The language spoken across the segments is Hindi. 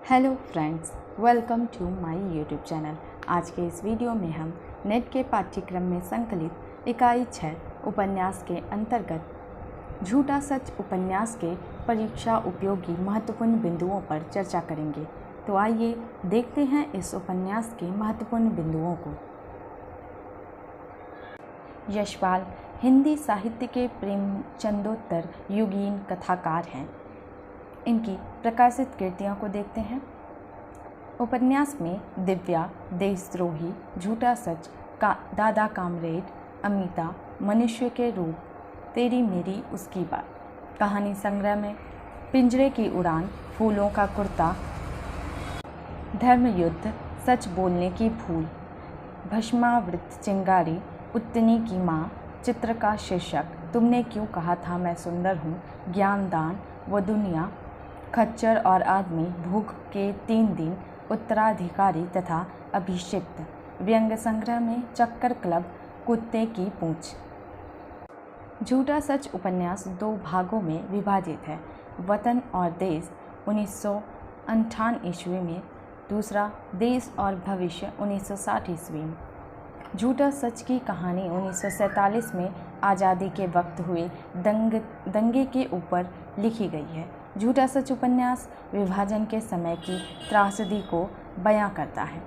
Hello friends, welcome to my YouTube channel. आज के इस वीडियो में हम नेट के पाठ्यक्रम में संकलित इकाई 6 उपन्यास के अंतर्गत झूठा सच उपन्यास के परीक्षा उपयोगी महत्वपूर्ण बिंदुओं पर चर्चा करेंगे। तो आइए देखते हैं इस उपन्यास के महत्वपूर्ण बिंदुओं को। यशपाल हिंदी साहित्य के प्रेमचंदोत्तर युगीन कथाकार हैं। इनकी प्रकाशित कृतियों को देखते हैं। उपन्यास में दिव्या, देशद्रोही, झूठा सच, दादा कामरेड, अमिता, मनुष्य के रूप, तेरी मेरी उसकी बात। कहानी संग्रह में पिंजरे की उड़ान, फूलों का कुर्ता, धर्मयुद्ध, सच बोलने की भूल, भस्मावृत चिंगारी, उत्तनी की माँ, चित्र का शीर्षक, तुमने क्यों कहा था मैं सुंदर हूँ, ज्ञानदान, वो दुनिया, खच्चर और आदमी, भूख के 3 दिन, उत्तराधिकारी तथा अभिषिक्त। व्यंग्य संग्रह में चक्कर क्लब, कुत्ते की पूंछ। झूठा सच उपन्यास 2 भागों में विभाजित है। वतन और देश 1958 ईस्वी में, दूसरा देश और भविष्य 1960 ईस्वी में। झूठा सच की कहानी 1947 में आज़ादी के वक्त हुए दंगे के ऊपर लिखी गई है। झूठा सच उपन्यास विभाजन के समय की त्रासदी को बयां करता है।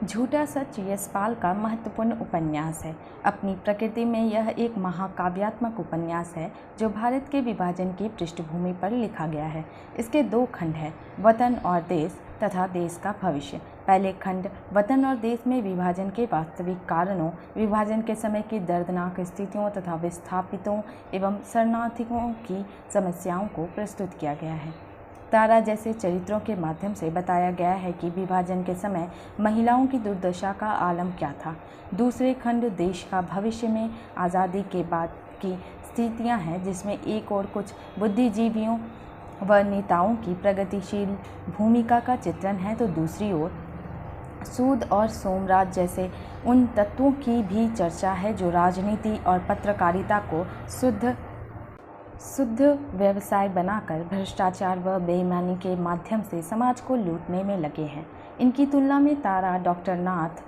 झूठा सच यशपाल का महत्वपूर्ण उपन्यास है। अपनी प्रकृति में यह एक महाकाव्यात्मक उपन्यास है जो भारत के विभाजन की पृष्ठभूमि पर लिखा गया है। इसके 2 खंड हैं, वतन और देश तथा देश का भविष्य। पहले खंड वतन और देश में विभाजन के वास्तविक कारणों, विभाजन के समय की दर्दनाक स्थितियों तथा विस्थापितों एवं शरणार्थियों की समस्याओं को प्रस्तुत किया गया है। तारा जैसे चरित्रों के माध्यम से बताया गया है कि विभाजन के समय महिलाओं की दुर्दशा का आलम क्या था। दूसरे खंड देश का भविष्य में आज़ादी के बाद की स्थितियां हैं, जिसमें एक और कुछ बुद्धिजीवियों व नेताओं की प्रगतिशील भूमिका का चित्रण है, तो दूसरी ओर सूद और सोमराज जैसे उन तत्वों की भी चर्चा है जो राजनीति और पत्रकारिता को शुद्ध व्यवसाय बनाकर भ्रष्टाचार व बेईमानी के माध्यम से समाज को लूटने में लगे हैं। इनकी तुलना में तारा, डॉक्टर नाथ,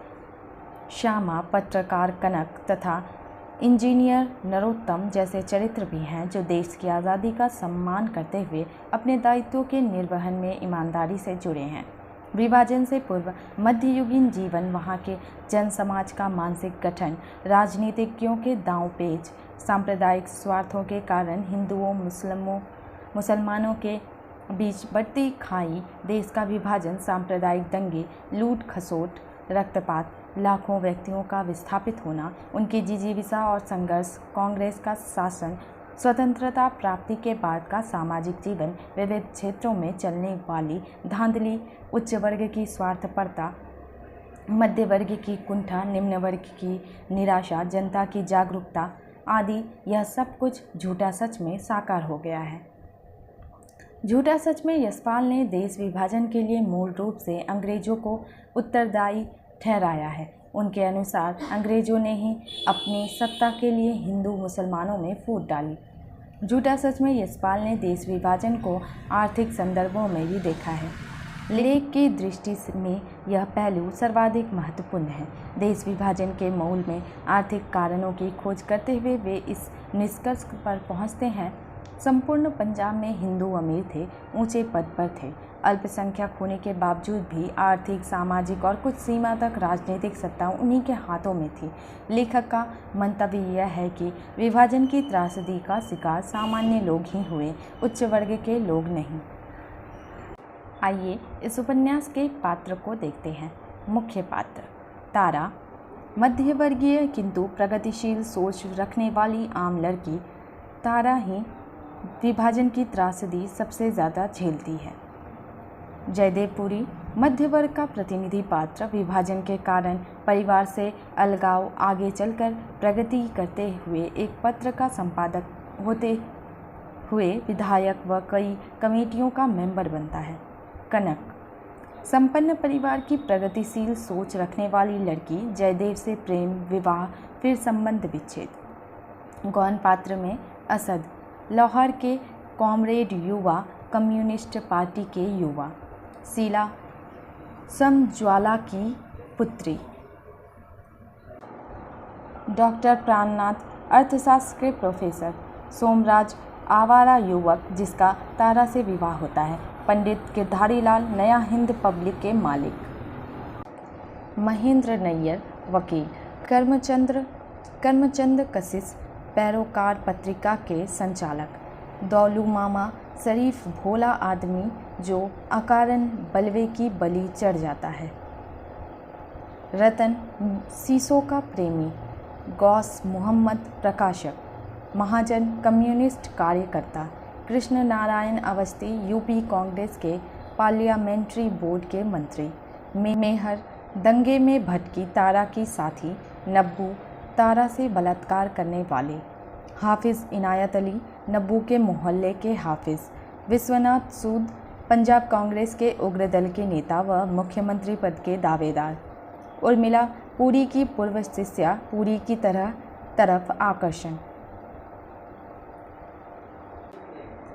श्यामा, पत्रकार कनक तथा इंजीनियर नरोत्तम जैसे चरित्र भी हैं जो देश की आज़ादी का सम्मान करते हुए अपने दायित्वों के निर्वहन में ईमानदारी से जुड़े हैं। विभाजन से पूर्व मध्ययुगीन जीवन, वहाँ के जन समाज का मानसिक गठन, राजनीतिज्ञों के दांवपेच, सांप्रदायिक स्वार्थों के कारण हिंदुओं मुसलमानों के बीच बढ़ती खाई, देश का विभाजन, सांप्रदायिक दंगे, लूट खसोट, रक्तपात, लाखों व्यक्तियों का विस्थापित होना, उनकी जिजीविषा और संघर्ष, कांग्रेस का शासन, स्वतंत्रता प्राप्ति के बाद का सामाजिक जीवन, विविध क्षेत्रों में चलने वाली धांधली, उच्च वर्ग की स्वार्थपरता, मध्य वर्ग की कुंठा, निम्न वर्ग की निराशा, जनता की जागरूकता आदि, यह सब कुछ झूठा सच में साकार हो गया है। झूठा सच में यशपाल ने देश विभाजन के लिए मूल रूप से अंग्रेजों को उत्तरदायी ठहराया है। उनके अनुसार अंग्रेजों ने ही अपनी सत्ता के लिए हिंदू मुसलमानों में फूट डाली। झूठा सच में यशपाल ने देश विभाजन को आर्थिक संदर्भों में भी देखा है। लेख की दृष्टि में यह पहलू सर्वाधिक महत्वपूर्ण है। देश विभाजन के मूल में आर्थिक कारणों की खोज करते हुए वे इस निष्कर्ष पर पहुंचते हैं, संपूर्ण पंजाब में हिंदू अमीर थे, ऊंचे पद पर थे, अल्पसंख्यक होने के बावजूद भी आर्थिक, सामाजिक और कुछ सीमा तक राजनीतिक सत्ता उन्हीं के हाथों में थी। लेखक का मंतव्य यह है कि विभाजन की त्रासदी का शिकार सामान्य लोग ही हुए, उच्च वर्ग के लोग नहीं। आइए इस उपन्यास के पात्र को देखते हैं। मुख्य पात्र तारा, मध्यवर्गीय किंतु प्रगतिशील सोच रखने वाली आम लड़की। तारा ही विभाजन की त्रासदी सबसे ज़्यादा झेलती है। जयदेवपुरी, मध्य वर्ग का प्रतिनिधि पात्र, विभाजन के कारण परिवार से अलगाव, आगे चलकर प्रगति करते हुए एक पत्र का संपादक होते हुए विधायक व कई कमेटियों का मेंबर बनता है। कनक, संपन्न परिवार की प्रगतिशील सोच रखने वाली लड़की, जयदेव से प्रेम, विवाह, फिर संबंध विच्छेद। गौन पात्र में असद, लाहौर के कॉमरेड युवा कम्युनिस्ट पार्टी के युवा। शीला समज्वाला की पुत्री। डॉक्टर प्राणनाथ अर्थशास्त्र के प्रोफेसर। सोमराज आवारा युवक जिसका तारा से विवाह होता है। पंडित गिरधारीलाल नया हिंद पब्लिक के मालिक। महेंद्र नैयर वकील। कर्मचंद कशिश पैरोकार पत्रिका के संचालक। दौलू मामा शरीफ भोला आदमी जो अकारण बलवे की बलि चढ़ जाता है। रतन शीशों का प्रेमी। गौस मोहम्मद प्रकाशक। महाजन कम्युनिस्ट कार्यकर्ता। कृष्ण नारायण अवस्थी यूपी कांग्रेस के पार्लियामेंट्री बोर्ड के मंत्री। मेहर दंगे में भटकी तारा की साथी। नब्बू तारा से बलात्कार करने वाले। हाफिज़ इनायत अली नब्बू के मोहल्ले के हाफिज़। विश्वनाथ सूद पंजाब कांग्रेस के उग्र दल के नेता व मुख्यमंत्री पद के दावेदार। उर्मिला पुरी की पूर्व शिष्या पुरी की तरफ आकर्षण।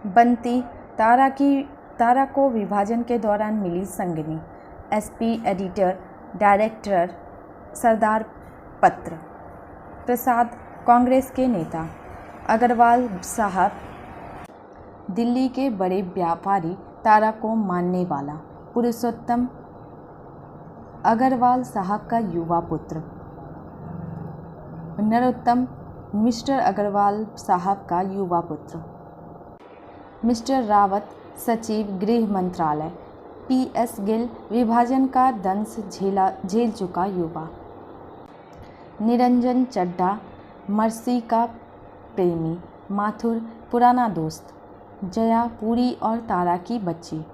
बंती तारा को विभाजन के दौरान मिली संगनी। एसपी एडिटर डायरेक्टर सरदार पत्र। प्रसाद कांग्रेस के नेता। अग्रवाल साहब दिल्ली के बड़े व्यापारी तारा को मानने वाला। पुरुषोत्तम अग्रवाल साहब का युवा पुत्र। नरोत्तम मिस्टर अग्रवाल साहब का युवा पुत्र। मिस्टर रावत सचिव गृह मंत्रालय। पीएस गिल विभाजन का दंश झेल चुका युवा। निरंजन चड्ढा मर्सी का प्रेमी। माथुर पुराना दोस्त। जया पुरी और तारा की बच्ची।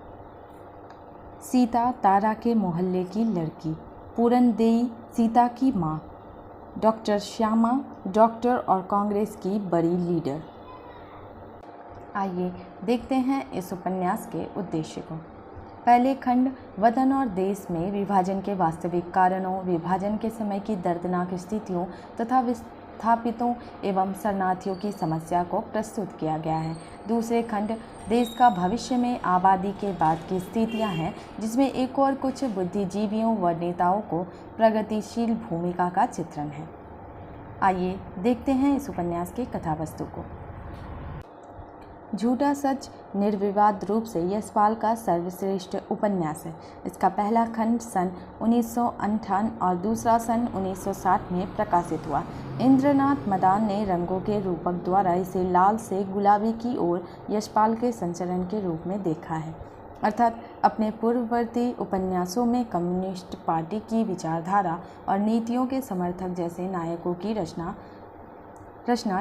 सीता तारा के मोहल्ले की लड़की। पूरनदेई सीता की माँ। डॉक्टर श्यामा डॉक्टर और कांग्रेस की बड़ी लीडर। आइए देखते हैं इस उपन्यास के उद्देश्य को। पहले खंड वतन और देश में विभाजन के वास्तविक कारणों, विभाजन के समय की दर्दनाक स्थितियों तथा विस्थापितों एवं शरणार्थियों की समस्या को प्रस्तुत किया गया है। दूसरे खंड देश का भविष्य में आबादी के बाद की स्थितियां हैं, जिसमें एक और कुछ बुद्धिजीवियों व नेताओं को प्रगतिशील भूमिका का चित्रण है। आइए देखते हैं इस उपन्यास की कथावस्तु को। झूठा सच निर्विवाद रूप से यशपाल का सर्वश्रेष्ठ उपन्यास है। इसका पहला खंड सन 1958 और दूसरा सन 1960 में प्रकाशित हुआ। इंद्रनाथ मदान ने रंगों के रूपक द्वारा इसे लाल से गुलाबी की ओर यशपाल के संचरण के रूप में देखा है, अर्थात अपने पूर्ववर्ती उपन्यासों में कम्युनिस्ट पार्टी की विचारधारा और नीतियों के समर्थक जैसे नायकों की रचना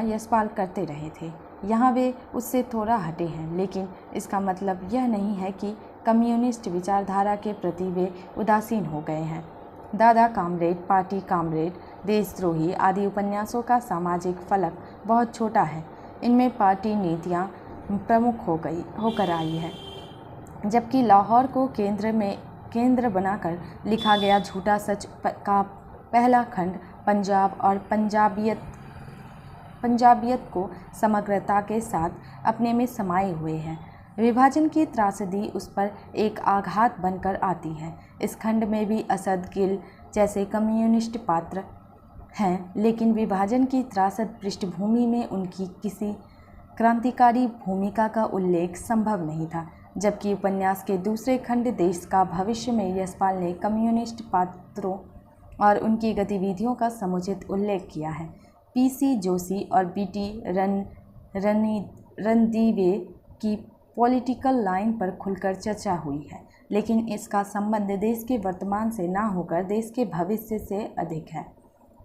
यशपाल करते रहे थे। यहाँ वे उससे थोड़ा हटे हैं, लेकिन इसका मतलब यह नहीं है कि कम्युनिस्ट विचारधारा के प्रति वे उदासीन हो गए हैं। दादा कामरेड, पार्टी कामरेड, देशद्रोही आदि उपन्यासों का सामाजिक फलक बहुत छोटा है। इनमें पार्टी नीतियाँ प्रमुख होकर आई है, जबकि लाहौर को केंद्र बनाकर लिखा गया झूठा सच का पहला खंड पंजाब और पंजाबियत को समग्रता के साथ अपने में समाये हुए हैं। विभाजन की त्रासदी उस पर एक आघात बनकर आती है। इस खंड में भी असद गिल जैसे कम्युनिस्ट पात्र हैं, लेकिन विभाजन की त्रासद पृष्ठभूमि में उनकी किसी क्रांतिकारी भूमिका का उल्लेख संभव नहीं था। जबकि उपन्यास के दूसरे खंड देश का भविष्य में यशपाल ने कम्युनिस्ट पात्रों और उनकी गतिविधियों का समुचित उल्लेख किया है। पीसी जोशी और बीटी रणदीवे की पॉलिटिकल लाइन पर खुलकर चर्चा हुई है, लेकिन इसका संबंध देश के वर्तमान से ना होकर देश के भविष्य से अधिक है।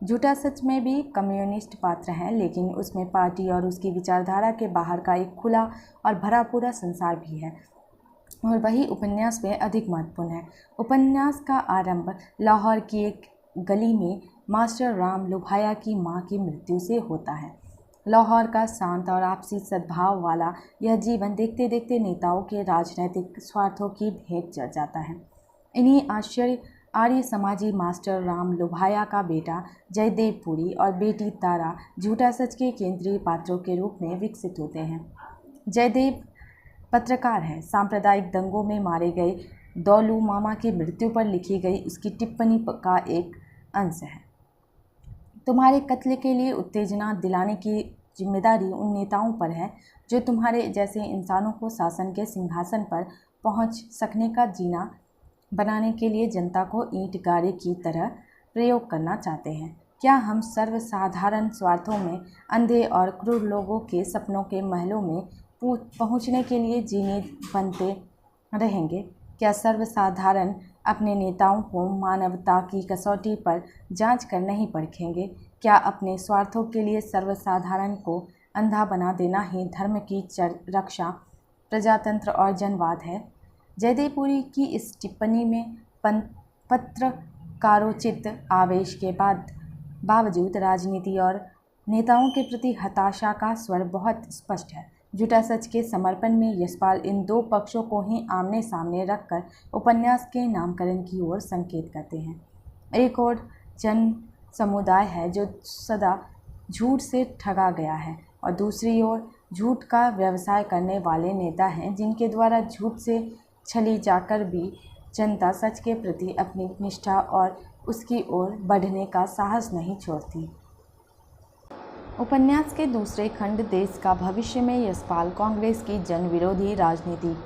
झूठा सच में भी कम्युनिस्ट पात्र हैं, लेकिन उसमें पार्टी और उसकी विचारधारा के बाहर का एक खुला और भरा पूरा संसार भी है, और वही उपन्यास में अधिक महत्वपूर्ण है। उपन्यास का आरंभ लाहौर की एक गली में मास्टर राम लोभाया की मां की मृत्यु से होता है। लाहौर का शांत और आपसी सद्भाव वाला यह जीवन देखते देखते नेताओं के राजनीतिक स्वार्थों की भेंट चढ़ जाता है। इन्हीं आर्य समाजी मास्टर राम लोभाया का बेटा जयदेव पुरी और बेटी तारा झूठा सच के केंद्रीय पात्रों के रूप में विकसित होते हैं। जयदेव पत्रकार है। सांप्रदायिक दंगों में मारे गए दौलू मामा की मृत्यु पर लिखी गई उसकी टिप्पणी का एक अंश है। तुम्हारे कत्ल के लिए उत्तेजना दिलाने की जिम्मेदारी उन नेताओं पर है जो तुम्हारे जैसे इंसानों को शासन के सिंहासन पर पहुंच सकने का जीना बनाने के लिए जनता को ईंट गारे की तरह प्रयोग करना चाहते हैं। क्या हम सर्वसाधारण स्वार्थों में अंधे और क्रूर लोगों के सपनों के महलों में पहुंचने के लिए जीने बनते रहेंगे? क्या सर्वसाधारण अपने नेताओं को मानवता की कसौटी पर जांच कर नहीं परखेंगे? क्या अपने स्वार्थों के लिए सर्वसाधारण को अंधा बना देना ही धर्म की रक्षा, प्रजातंत्र और जनवाद है? जयदेवपुरी की इस टिप्पणी में पत्रकारोचित आवेश के बावजूद राजनीति और नेताओं के प्रति हताशा का स्वर बहुत स्पष्ट है। झूठा सच के समर्पण में यशपाल इन दो पक्षों को ही आमने सामने रखकर उपन्यास के नामकरण की ओर संकेत करते हैं। एक और जन समुदाय है जो सदा झूठ से ठगा गया है और दूसरी ओर झूठ का व्यवसाय करने वाले नेता हैं जिनके द्वारा झूठ से छली जाकर भी जनता सच के प्रति अपनी निष्ठा और उसकी ओर बढ़ने का साहस नहीं छोड़ती। उपन्यास के दूसरे खंड देश का भविष्य में यशपाल कांग्रेस की जन विरोधी राजनीति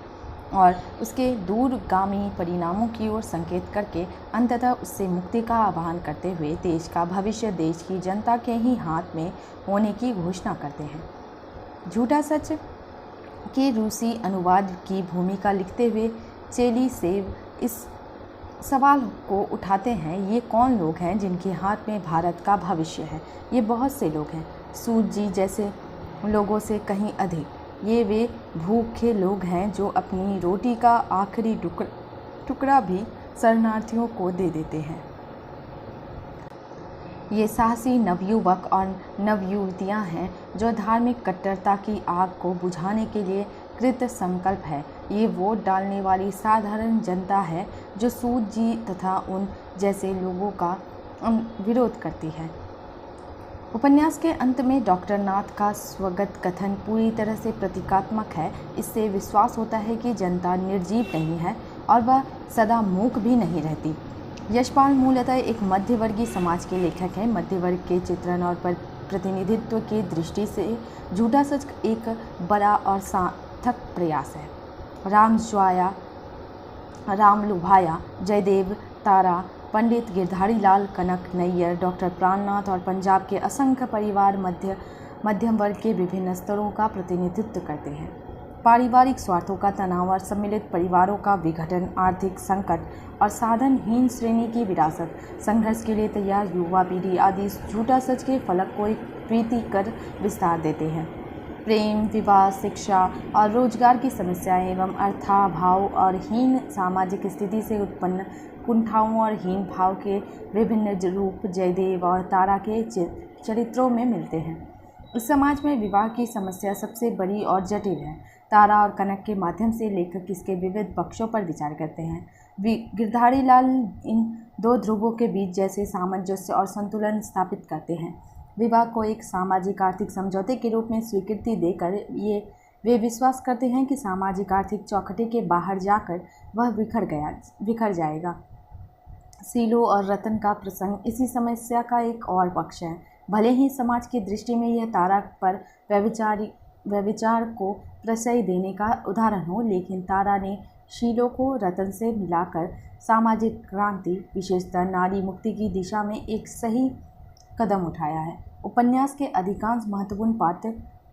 और उसके दूरगामी परिणामों की ओर संकेत करके अंततः उससे मुक्ति का आह्वान करते हुए देश का भविष्य देश की जनता के ही हाथ में होने की घोषणा करते हैं। झूठा सच के रूसी अनुवाद की भूमिका लिखते हुए चेलीसेव इस सवाल को उठाते हैं, ये कौन लोग हैं जिनके हाथ में भारत का भविष्य है? ये बहुत से लोग हैं, सूत जी जैसे लोगों से कहीं अधिक। ये वे भूखे लोग हैं जो अपनी रोटी का आखिरी टुकड़ा भी शरणार्थियों को दे देते हैं। ये साहसी नवयुवक और नवयुवतियां हैं जो धार्मिक कट्टरता की आग को बुझाने के लिए कृत संकल्प है। ये वोट डालने वाली साधारण जनता है जो सूद जी तथा उन जैसे लोगों का विरोध करती है। उपन्यास के अंत में डॉक्टर नाथ का स्वगत कथन पूरी तरह से प्रतीकात्मक है। इससे विश्वास होता है कि जनता निर्जीव नहीं है और वह सदा मूक भी नहीं रहती। यशपाल मूलतः एक मध्यवर्गीय समाज के लेखक हैं। मध्यवर्ग के चित्रण और प्रतिनिधित्व की दृष्टि से झूठा सच एक बड़ा और सार्थक प्रयास है। राम लुभाया, जयदेव, तारा, पंडित गिरधारी लाल, कनक, नैयर, डॉक्टर प्राणनाथ और पंजाब के असंख्य परिवार मध्यम वर्ग के विभिन्न स्तरों का प्रतिनिधित्व करते हैं। पारिवारिक स्वार्थों का तनाव और सम्मिलित परिवारों का विघटन, आर्थिक संकट और साधनहीन श्रेणी की विरासत, संघर्ष के लिए तैयार युवा पीढ़ी आदि झूठा सच के फलक को एक प्रीतिकर विस्तार देते हैं। प्रेम, विवाह, शिक्षा और रोजगार की समस्याएं एवं अर्थाभाव और हीन सामाजिक स्थिति से उत्पन्न कुंठाओं और हीन भाव के विभिन्न रूप जयदेव और तारा के चरित्रों में मिलते हैं। इस समाज में विवाह की समस्या सबसे बड़ी और जटिल है। तारा और कनक के माध्यम से लेखक इसके विविध पक्षों पर विचार करते हैं। गिरधारी लाल इन दो ध्रुवों के बीच जैसे सामंजस्य और संतुलन स्थापित करते हैं। विवाह को एक सामाजिक आर्थिक समझौते के रूप में स्वीकृति देकर वे विश्वास करते हैं कि सामाजिक आर्थिक चौखटे के बाहर जाकर वह बिखर जाएगा। सीलो और रतन का प्रसंग इसी समस्या का एक और पक्ष है। भले ही समाज की दृष्टि में यह तारा पर व्यभिचार को प्रश्रय देने का उदाहरण हो, लेकिन तारा ने शीलो को रतन से मिलाकर सामाजिक क्रांति, विशेषतः नारी मुक्ति की दिशा में एक सही कदम उठाया है। उपन्यास के अधिकांश महत्वपूर्ण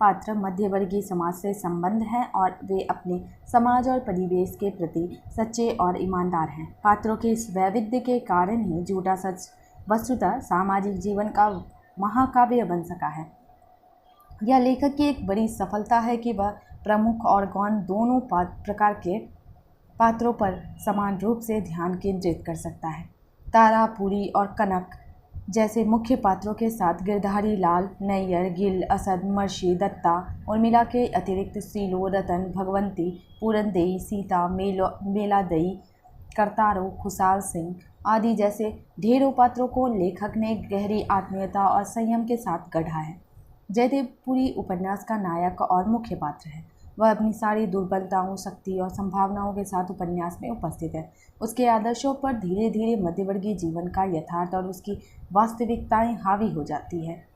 पात्र मध्यवर्गीय समाज से संबंध हैं और वे अपने समाज और परिवेश के प्रति सच्चे और ईमानदार हैं। पात्रों के इस वैविध्य के कारण ही झूठा सच वस्तुतः सामाजिक जीवन का महाकाव्य बन सका है। यह लेखक की एक बड़ी सफलता है कि वह प्रमुख और गौण दोनों प्रकार के पात्रों पर समान रूप से ध्यान केंद्रित कर सकता है। तारा, पुरी और कनक जैसे मुख्य पात्रों के साथ गिरधारी लाल, नैयर, गिल, असद, मर्शी, दत्ता, उर्मिला के अतिरिक्त सीलो, रतन, भगवंती, पूरनदेई, सीता, मेलादई, करतारो, खुशाल सिंह आदि जैसे ढेरों पात्रों को लेखक ने गहरी आत्मीयता और संयम के साथ गढ़ा है। जयदेवपुरी उपन्यास का नायक और मुख्य पात्र है। वह अपनी सारी दुर्बलताओं, शक्ति और संभावनाओं के साथ उपन्यास में उपस्थित है। उसके आदर्शों पर धीरे धीरे मध्यवर्गीय जीवन का यथार्थ और उसकी वास्तविकताएं हावी हो जाती है।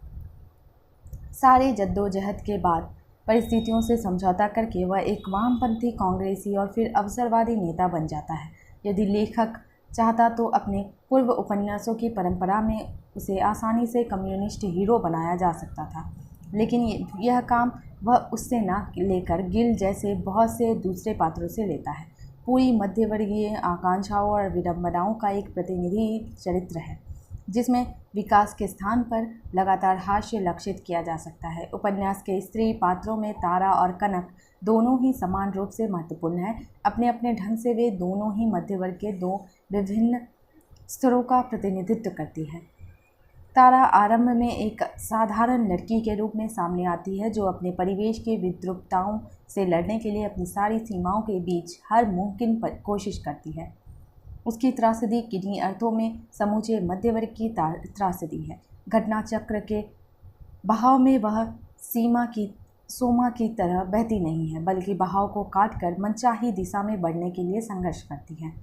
सारे जद्दोजहद के बाद परिस्थितियों से समझौता करके वह एक वामपंथी, कांग्रेसी और फिर अवसरवादी नेता बन जाता है। यदि लेखक चाहता तो अपने पूर्व उपन्यासों की परंपरा में उसे आसानी से कम्युनिस्ट हीरो बनाया जा सकता था, लेकिन यह काम वह उससे न लेकर गिल जैसे बहुत से दूसरे पात्रों से लेता है। पूरी मध्यवर्गीय आकांक्षाओं और विडंबनाओं का एक प्रतिनिधि चरित्र है, जिसमें विकास के स्थान पर लगातार हास्य लक्षित किया जा सकता है। उपन्यास के स्त्री पात्रों में तारा और कनक दोनों ही समान रूप से महत्वपूर्ण हैं। अपने अपने ढंग से वे दोनों ही मध्यवर्ग के दो विभिन्न स्तरों का प्रतिनिधित्व करती है। तारा आरंभ में एक साधारण लड़की के रूप में सामने आती है, जो अपने परिवेश के विद्रूपताओं से लड़ने के लिए अपनी सारी सीमाओं के बीच हर मुमकिन कोशिश करती है। उसकी त्रासदी किन्हीं अर्थों में समूचे मध्यवर्ग की त्रासदी है। घटना चक्र के बहाव में वह सोमा की तरह बहती नहीं है, बल्कि बहाव को काटकर मनचाही दिशा में बढ़ने के लिए संघर्ष करती है।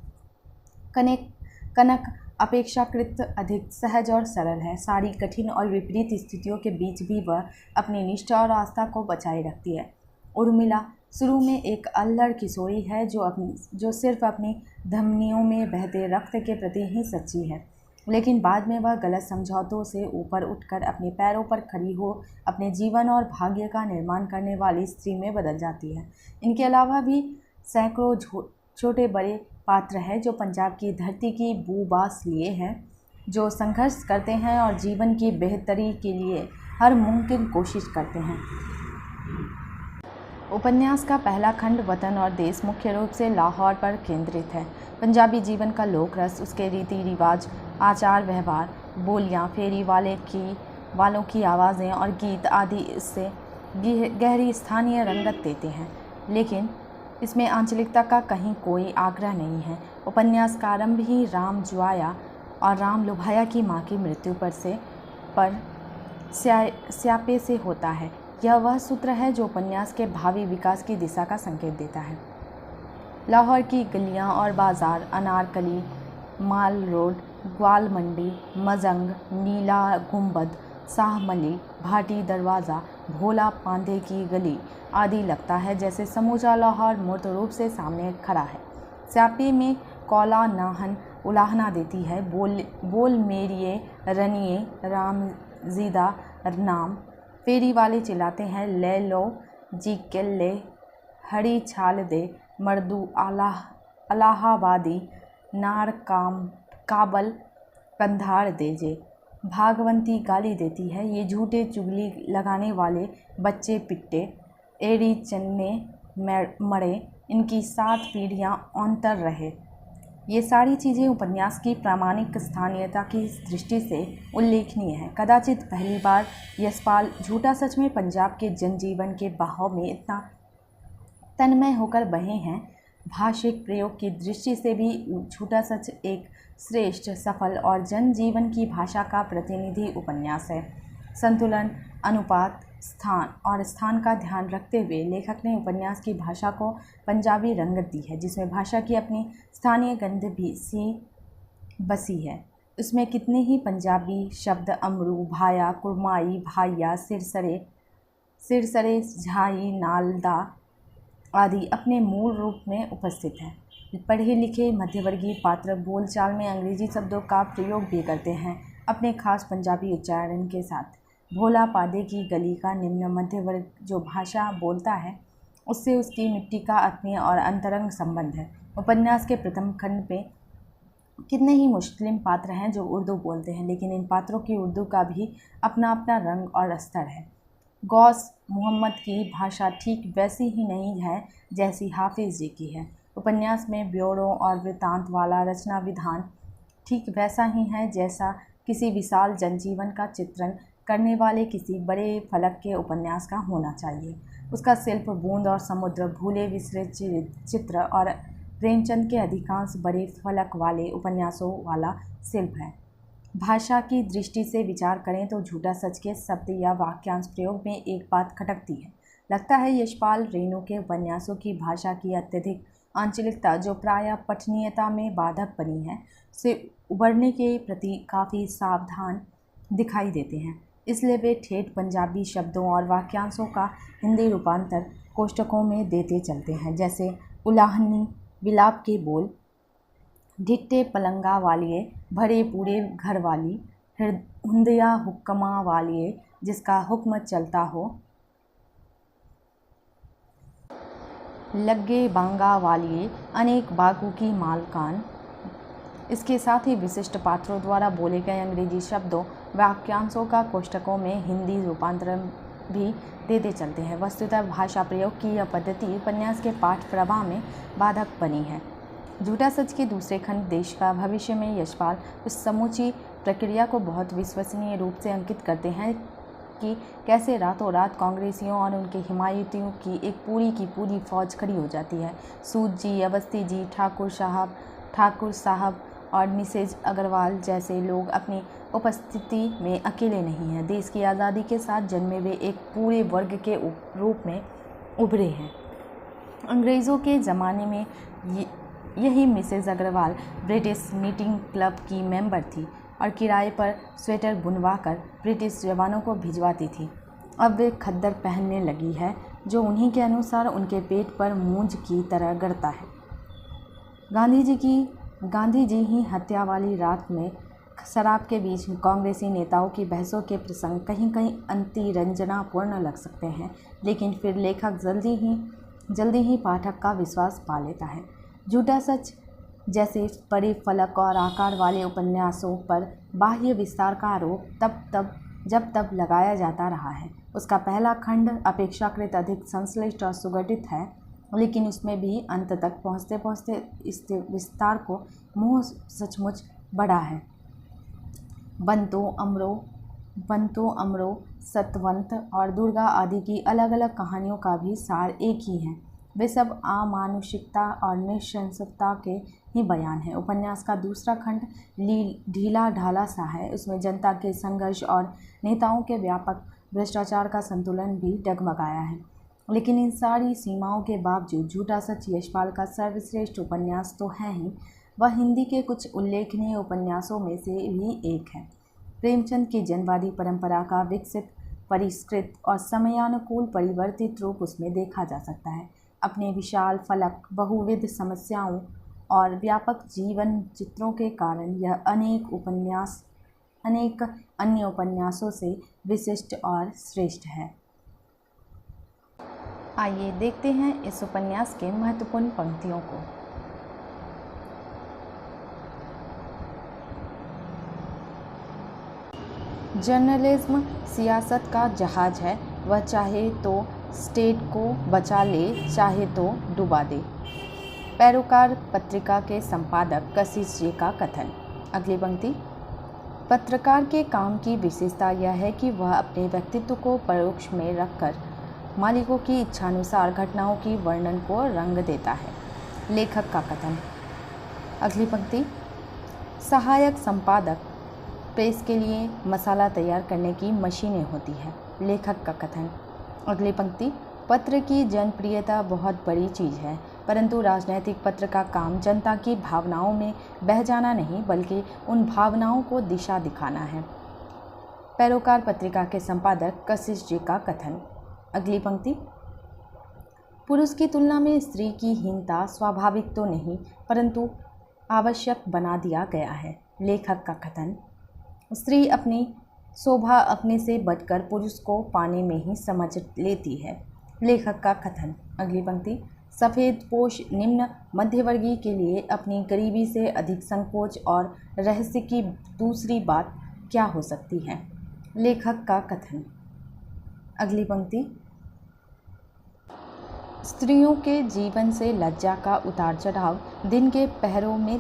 कनक अपेक्षाकृत अधिक सहज और सरल है। सारी कठिन और विपरीत स्थितियों के बीच भी वह अपनी निष्ठा और आस्था को बचाए रखती है। उर्मिला शुरू में एक अल्लड़ किशोरी है, जो सिर्फ अपनी धमनियों में बहते रक्त के प्रति ही सच्ची है, लेकिन बाद में वह गलत समझौतों से ऊपर उठकर अपने पैरों पर खड़ी हो अपने जीवन और भाग्य का निर्माण करने वाली स्त्री में बदल जाती है। इनके अलावा भी सैकड़ों छोटे बड़े पात्र हैं जो पंजाब की धरती की बूबास लिए हैं, जो संघर्ष करते हैं और जीवन की बेहतरी के लिए हर मुमकिन कोशिश करते हैं। उपन्यास का पहला खंड वतन और देश मुख्य रूप से लाहौर पर केंद्रित है। पंजाबी जीवन का लोक रस, उसके रीति रिवाज, आचार व्यवहार, बोलियां, फेरी वालों की आवाज़ें और गीत आदि इससे गहरी स्थानीय रंगत देते हैं, लेकिन इसमें आंचलिकता का कहीं कोई आग्रह नहीं है। उपन्यास का आरंभ ही राम जुआया और राम लुभाया की मां की मृत्यु पर स्यापे से होता है। यह वह सूत्र है जो उपन्यास के भावी विकास की दिशा का संकेत देता है। लाहौर की गलियां और बाजार, अनारकली, माल रोड, ग्वाल मंडी, मजंग, नीला गुंबद, शाहमली, भाटी दरवाज़ा, भोला पांधे की गली आदि लगता है जैसे समूचा लाहौर मूर्त रूप से सामने खड़ा है। स्यापे में कौला नाहन उलाहना देती है, बोल मेरिए रनिए राम जीदा नाम। फेरी वाले चिल्लाते हैं, ले लो जी केल्ले, हरी छाल दे, मर्दू अलाहाबादी, नार काबल कंधार देजे। भागवंती गाली देती है, ये झूठे चुगली लगाने वाले बच्चे पिट्टे, एड़ी चन्ने मरे, इनकी 7 पीढ़ियाँ औंतर रहे। ये सारी चीज़ें उपन्यास की प्रामाणिक स्थानीयता की दृष्टि से उल्लेखनीय हैं। कदाचित पहली बार यशपाल झूठा सच में पंजाब के जनजीवन के बहाव में इतना तन्मय होकर बहे हैं। भाषिक प्रयोग की दृष्टि से भी झूठा सच एक श्रेष्ठ, सफल और जनजीवन की भाषा का प्रतिनिधि उपन्यास है। संतुलन, अनुपात, स्थान का ध्यान रखते हुए लेखक ने उपन्यास की भाषा को पंजाबी रंगत दी है, जिसमें भाषा की अपनी स्थानीय गंध भी बसी है। उसमें कितने ही पंजाबी शब्द अमरू, भाया, कुरमाई, भाइया, सिरसरे, झाई, नालदा आदि अपने मूल रूप में उपस्थित हैं। पढ़े लिखे मध्यवर्गीय पात्र बोलचाल में अंग्रेजी शब्दों का प्रयोग भी करते हैं, अपने खास पंजाबी उच्चारण के साथ। भोला पादे की गली का निम्न मध्य वर्ग जो भाषा बोलता है, उससे उसकी मिट्टी का आत्मीय और अंतरंग संबंध है। उपन्यास के प्रथम खंड में कितने ही मुस्लिम पात्र हैं जो उर्दू बोलते हैं, लेकिन इन पात्रों की उर्दू का भी अपना अपना रंग और स्तर है। गौस मोहम्मद की भाषा ठीक वैसी ही नहीं है जैसी हाफिज़ जी की है। उपन्यास में ब्यौरों और वृत्तांत वाला रचना विधान ठीक वैसा ही है जैसा किसी विशाल जनजीवन का चित्रण करने वाले किसी बड़े फलक के उपन्यास का होना चाहिए। उसका शिल्प बूंद और समुद्र, भूले बिसरे चित्र और प्रेमचंद के अधिकांश बड़े फलक वाले उपन्यासों वाला शिल्प है। भाषा की दृष्टि से विचार करें तो झूठा सच के शब्द या वाक्यांश प्रयोग में एक बात खटकती है। लगता है यशपाल रेणु के उपन्यासों की भाषा की अत्यधिक आंचलिकता, जो प्रायः पठनीयता में बाधक बनी है, से उबरने के प्रति काफ़ी सावधान दिखाई देते हैं। इसलिए वे ठेठ पंजाबी शब्दों और वाक्यांशों का हिंदी रूपांतर कोष्टकों में देते चलते हैं, जैसे उलाहनी विलाप के बोल, ढिट्टे पलंगा वालिए, भरे पूरे घर वाली, हुंदिया हुक्मा वालिए, जिसका हुक्म चलता हो, लग्गे बांगा वालिए, अनेक बागों की मालकान। इसके साथ ही विशिष्ट पात्रों द्वारा बोले गए अंग्रेजी शब्दों वाक्यांशों का कोष्टकों में हिंदी रूपांतरण भी देते चलते हैं। वस्तुतः भाषा प्रयोग की यह पद्धति उपन्यास के पाठ प्रवाह में बाधक बनी है। झूठा सच के दूसरे खंड देश का भविष्य में यशपाल उस समूची प्रक्रिया को बहुत विश्वसनीय रूप से अंकित करते हैं कि कैसे रातों रात कांग्रेसियों और उनके हिमायतियों की एक पूरी की पूरी फौज खड़ी हो जाती है। सूद जी, अवस्थी जी, ठाकुर साहब और मिसेज अग्रवाल जैसे लोग अपनी उपस्थिति में अकेले नहीं हैं। देश की आज़ादी के साथ जन्मे वे एक पूरे वर्ग के रूप में उभरे हैं। अंग्रेज़ों के ज़माने में यही Mrs Agarwal British meeting club की मेंबर थी और किराए पर स्वेटर बुनवाकर ब्रिटिश जवानों को भिजवाती थी। अब वे खद्दर पहनने लगी है, जो उन्हीं के अनुसार उनके पेट पर मूंज की तरह गड़ता है। गांधी जी ही हत्या वाली रात में शराब के बीच कांग्रेसी नेताओं की बहसों के प्रसंग कहीं कहीं अतिरंजनापूर्ण लग सकते हैं, लेकिन फिर लेखक जल्दी ही पाठक का विश्वास पा लेता है। झूठा सच जैसे बड़े फलक और आकार वाले उपन्यासों पर बाह्य विस्तार का आरोप जब तब लगाया जाता रहा है। उसका पहला खंड अपेक्षाकृत अधिक संश्लिष्ट और सुगठित है, लेकिन उसमें भी अंत तक पहुँचते पहुँचते इस विस्तार को मोह सचमुच बढ़ा है। बंतो अमरो, सतवंत और दुर्गा आदि की अलग अलग कहानियों का भी सार एक ही है। वे सब अमानुषिकता और निशंसता के ही बयान है। उपन्यास का दूसरा खंड ढीला ढाला सा है। उसमें जनता के संघर्ष और नेताओं के व्यापक भ्रष्टाचार का संतुलन भी डगमगाया है। लेकिन इन सारी सीमाओं के बावजूद झूठा सच यशपाल का सर्वश्रेष्ठ उपन्यास तो है ही, वह हिंदी के कुछ उल्लेखनीय उपन्यासों में से भी एक है। प्रेमचंद की जनवादी परंपरा का विकसित, परिष्कृत और समयानुकूल परिवर्तित रूप उसमें देखा जा सकता है। अपने विशाल फलक, बहुविध समस्याओं और व्यापक जीवन चित्रों के कारण यह अनेक अन्य उपन्यासों से विशिष्ट और श्रेष्ठ है। आइए देखते हैं इस उपन्यास के महत्वपूर्ण पंक्तियों को। जर्नलिज्म सियासत का जहाज है, वह चाहे तो स्टेट को बचा ले, चाहे तो डुबा दे। पैरोकार पत्रिका के संपादक कशिश जी का कथन। अगली पंक्ति। पत्रकार के काम की विशेषता यह है कि वह अपने व्यक्तित्व को परोक्ष में रखकर मालिकों की इच्छानुसार घटनाओं की वर्णन को रंग देता है। लेखक का कथन। अगली पंक्ति। सहायक संपादक प्रेस के लिए मसाला तैयार करने की मशीनें होती है। लेखक का कथन। अगली पंक्ति। पत्र की जनप्रियता बहुत बड़ी चीज़ है, परंतु राजनैतिक पत्र का काम जनता की भावनाओं में बह जाना नहीं, बल्कि उन भावनाओं को दिशा दिखाना है। पैरोकार पत्रिका के संपादक कशिश जी का कथन। अगली पंक्ति। पुरुष की तुलना में स्त्री की हीनता स्वाभाविक तो नहीं, परंतु आवश्यक बना दिया गया है। लेखक का कथन। स्त्री अपनी शोभा अपने से बढ़कर पुरुष को पाने में ही समझ लेती है। लेखक का कथन। अगली पंक्ति। सफ़ेद पोश निम्न मध्यवर्गीय के लिए अपनी गरीबी से अधिक संकोच और रहस्य की दूसरी बात क्या हो सकती है। लेखक का कथन। अगली पंक्ति। स्त्रियों के जीवन से लज्जा का उतार चढ़ाव दिन के पहरों में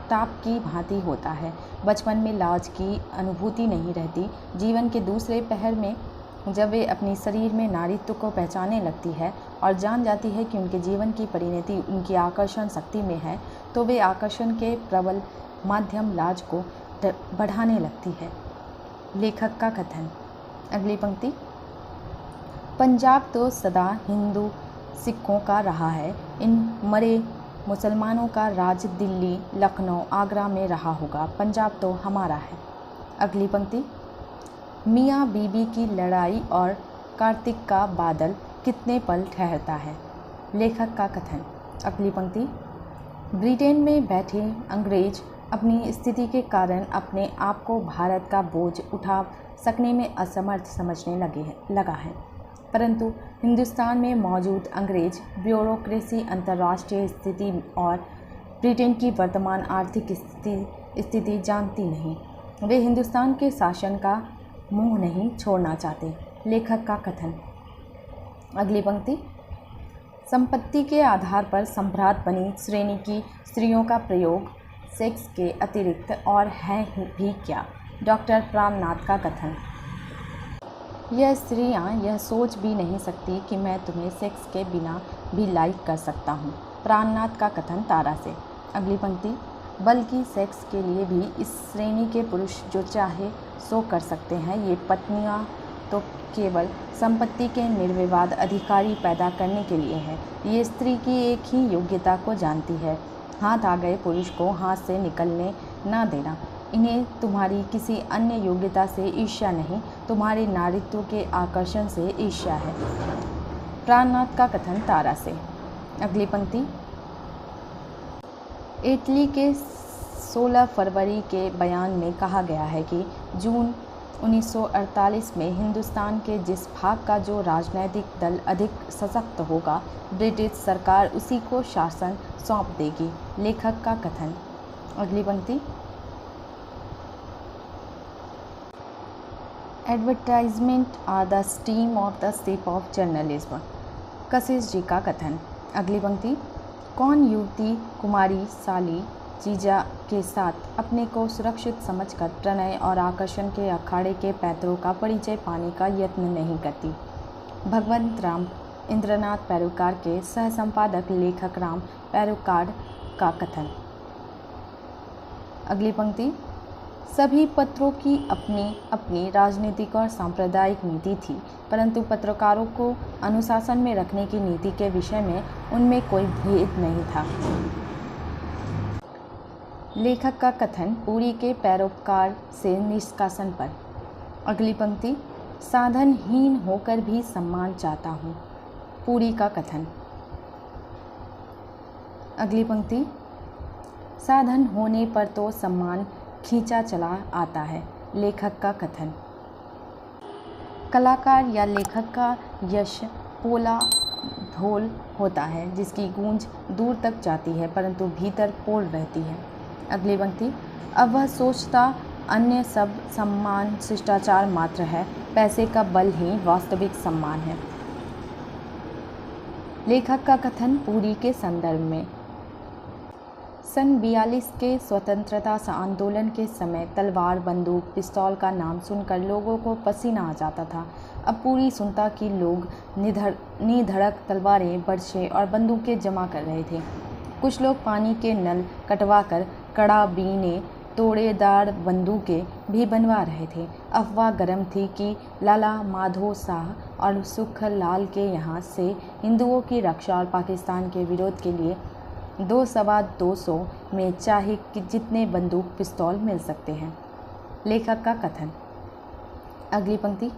ताप की भांति होता है। बचपन में लाज की अनुभूति नहीं रहती। जीवन के दूसरे पहर में जब वे अपनी शरीर में नारीत्व को पहचानने लगती है और जान जाती है कि उनके जीवन की परिणति उनकी आकर्षण शक्ति में है, तो वे आकर्षण के प्रबल माध्यम लाज को बढ़ाने लगती है। लेखक का कथन। अगली पंक्ति। पंजाब तो सदा हिंदू सिखों का रहा है। इन मरे मुसलमानों का राज दिल्ली, लखनऊ, आगरा में रहा होगा। पंजाब तो हमारा है। अगली पंक्ति, मियाँ बीबी की लड़ाई और कार्तिक का बादल कितने पल ठहरता है। लेखक का कथन। अगली पंक्ति, ब्रिटेन में बैठे अंग्रेज अपनी स्थिति के कारण अपने आप को भारत का बोझ उठा सकने में असमर्थ समझने लगा है, परंतु हिंदुस्तान में मौजूद अंग्रेज ब्यूरोक्रेसी, अंतर्राष्ट्रीय स्थिति और ब्रिटेन की वर्तमान आर्थिक स्थिति जानती नहीं। वे हिंदुस्तान के शासन का मुंह नहीं छोड़ना चाहते। लेखक का कथन। अगली पंक्ति, संपत्ति के आधार पर सम्राट बनी श्रेणी की स्त्रियों का प्रयोग सेक्स के अतिरिक्त और है भी क्या। डॉक्टर प्राणनाथ का कथन। यह स्त्रियां यह सोच भी नहीं सकती कि मैं तुम्हें सेक्स के बिना भी लाइक कर सकता हूँ। प्राणनाथ का कथन तारा से। अगली पंक्ति, बल्कि सेक्स के लिए भी इस श्रेणी के पुरुष जो चाहे सो कर सकते हैं। ये पत्नियां तो केवल संपत्ति के निर्विवाद अधिकारी पैदा करने के लिए है। ये स्त्री की एक ही योग्यता को जानती है, हाथ आ गए पुरुष को हाथ से निकलने ना देना। इन्हें तुम्हारी किसी अन्य योग्यता से ईर्ष्या नहीं, तुम्हारे नारीत्व के आकर्षण से ईर्ष्या है। प्राणनाथ का कथन तारा से। अगली पंक्ति, इटली के 16 फरवरी के बयान में कहा गया है कि जून 1948 में हिंदुस्तान के जिस भाग का जो राजनैतिक दल अधिक सशक्त होगा, ब्रिटिश सरकार उसी को शासन सौंप देगी। लेखक का कथन। अगली पंक्ति, advertisement are the steam of the ship of journalism. Kashish ji का कथन। अगली पंक्ति, कौन युवती कुमारी साली जीजा के साथ अपने को सुरक्षित समझकर प्रणय और आकर्षण के अखाड़े के पैतरों का परिचय पाने का यत्न नहीं करती। भगवंत राम इंद्रनाथ पैरोकार के सह संपादक लेखक राम पैरोकार का कथन। अगली पंक्ति, सभी पत्रों की अपनी अपनी राजनीतिक और सांप्रदायिक नीति थी, परंतु पत्रकारों को अनुशासन में रखने की नीति के विषय में उनमें कोई भेद नहीं था। लेखक का कथन पुरी के पैरोकार से निष्कासन पर। अगली पंक्ति, साधनहीन होकर भी सम्मान चाहता हूँ। पुरी का कथन। अगली पंक्ति, साधन होने पर तो सम्मान खींचा चला आता है। लेखक का कथन। कलाकार या लेखक का यश पोला ढोल होता है जिसकी गूंज दूर तक जाती है परंतु भीतर पोल रहती है। अगली पंक्ति, अब वह सोचता अन्य सब सम्मान शिष्टाचार मात्र है, पैसे का बल ही वास्तविक सम्मान है। लेखक का कथन पुरी के संदर्भ में। सन 42 के स्वतंत्रता आंदोलन के समय तलवार, बंदूक, पिस्तौल का नाम सुनकर लोगों को पसीना आ जाता था। अब पुरी सुनता कि लोग निधड़क तलवारें, बर्छे और बंदूकें जमा कर रहे थे। कुछ लोग पानी के नल कटवाकर कड़ा बीने तोड़ेदार बंदूकें भी बनवा रहे थे। अफवाह गर्म थी कि लाला माधो शाह और सुखलाल के यहाँ से हिंदुओं की रक्षा और पाकिस्तान के विरोध के लिए 200-250 में चाहे कि जितने बंदूक पिस्तौल मिल सकते हैं। लेखक का कथन। अगली पंक्ति,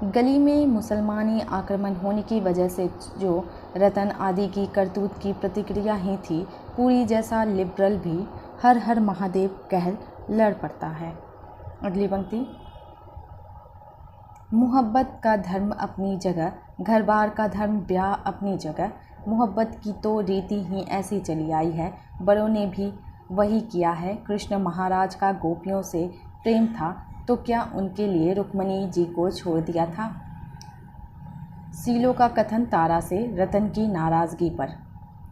गली में मुसलमानी आक्रमण होने की वजह से जो रतन आदि की करतूत की प्रतिक्रिया ही थी, पुरी जैसा लिबरल भी हर हर महादेव कह लड़ पड़ता है। अगली पंक्ति, मोहब्बत का धर्म अपनी जगह, घर बार का धर्म ब्याह अपनी जगह। मोहब्बत की तो रीति ही ऐसी चली आई है, बड़ों ने भी वही किया है। कृष्ण महाराज का गोपियों से प्रेम था तो क्या उनके लिए रुक्मणी जी को छोड़ दिया था। सीलो का कथन तारा से रतन की नाराज़गी पर।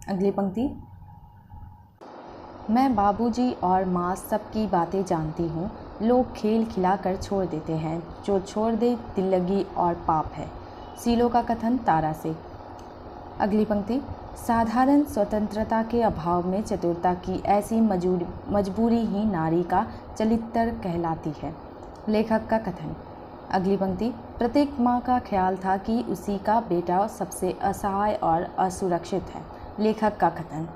अगली पंक्ति, मैं बाबूजी और माँ सबकी बातें जानती हूँ। लोग खेल खिलाकर छोड़ देते हैं, जो छोड़ दे दिल्लगी और पाप है। सीलो का कथन तारा से। अगली पंक्ति, साधारण स्वतंत्रता के अभाव में चतुरता की ऐसी मजबूरी ही नारी का चरित्र कहलाती है। लेखक का कथन। अगली पंक्ति, प्रत्येक माँ का ख्याल था कि उसी का बेटा सबसे असहाय और असुरक्षित है। लेखक का कथन।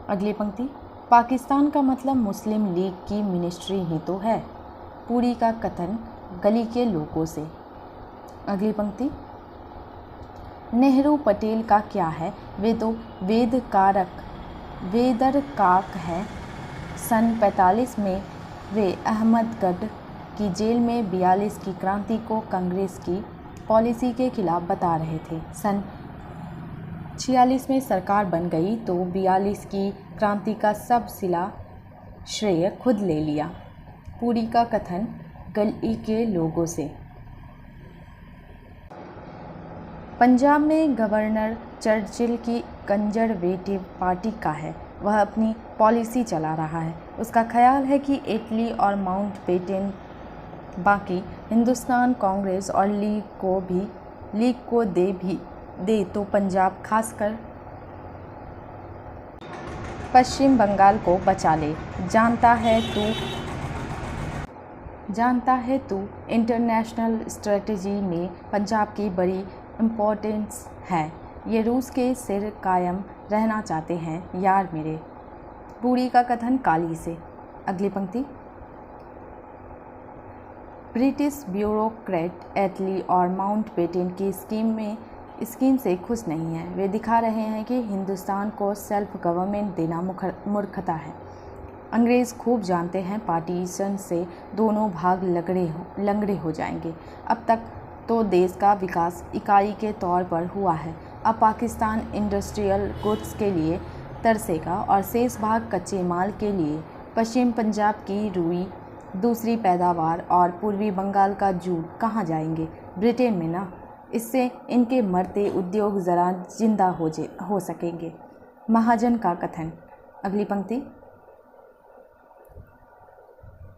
अगली पंक्ति। पाकिस्तान का मतलब मुस्लिम लीग की मिनिस्ट्री ही तो है। पुरी का कथन गली के लोगों से। अगली पंक्ति। नेहरू पटेल का क्या है, वे तो वेदरकारक है। सन 45 में वे अहमदगढ़ की जेल में 42 की क्रांति को कांग्रेस की पॉलिसी के खिलाफ बता रहे थे। सन 46 में सरकार बन गई तो 42 की क्रांति का सब सिला श्रेय खुद ले लिया। पुरी का कथन गली के लोगों से। पंजाब में गवर्नर चर्चिल की कंजरवेटिव पार्टी का है। वह अपनी पॉलिसी चला रहा है। उसका ख्याल है कि इटली और माउंटबेटन बाकी हिंदुस्तान कांग्रेस और लीग को दे तो पंजाब खासकर पश्चिम बंगाल को बचा ले। जानता है तू इंटरनेशनल स्ट्रेटजी में पंजाब की बड़ी इम्पोर्टेंस है। ये रूस के सिर कायम रहना चाहते हैं यार मेरे। पुरी का कथन काली से। अगली पंक्ति। ब्रिटिश ब्यूरोक्रेट एटली और माउंटबेटन की स्कीम से खुश नहीं है। वे दिखा रहे हैं कि हिंदुस्तान को सेल्फ गवर्नमेंट देना मूर्खता है। अंग्रेज़ खूब जानते हैं पार्टीशन से दोनों भाग लंगड़े हो जाएंगे। अब तक तो देश का विकास इकाई के तौर पर हुआ है। अब पाकिस्तान इंडस्ट्रियल गुड्स के लिए तरसेगा और शेष भाग कच्चे माल के लिए। पश्चिम पंजाब की रुई, दूसरी पैदावार और पूर्वी बंगाल का जूट कहाँ जाएंगे? ब्रिटेन में ना। इससे इनके मरते उद्योग ज़रा जिंदा हो सकेंगे। महाजन का कथन। अगली पंक्ति।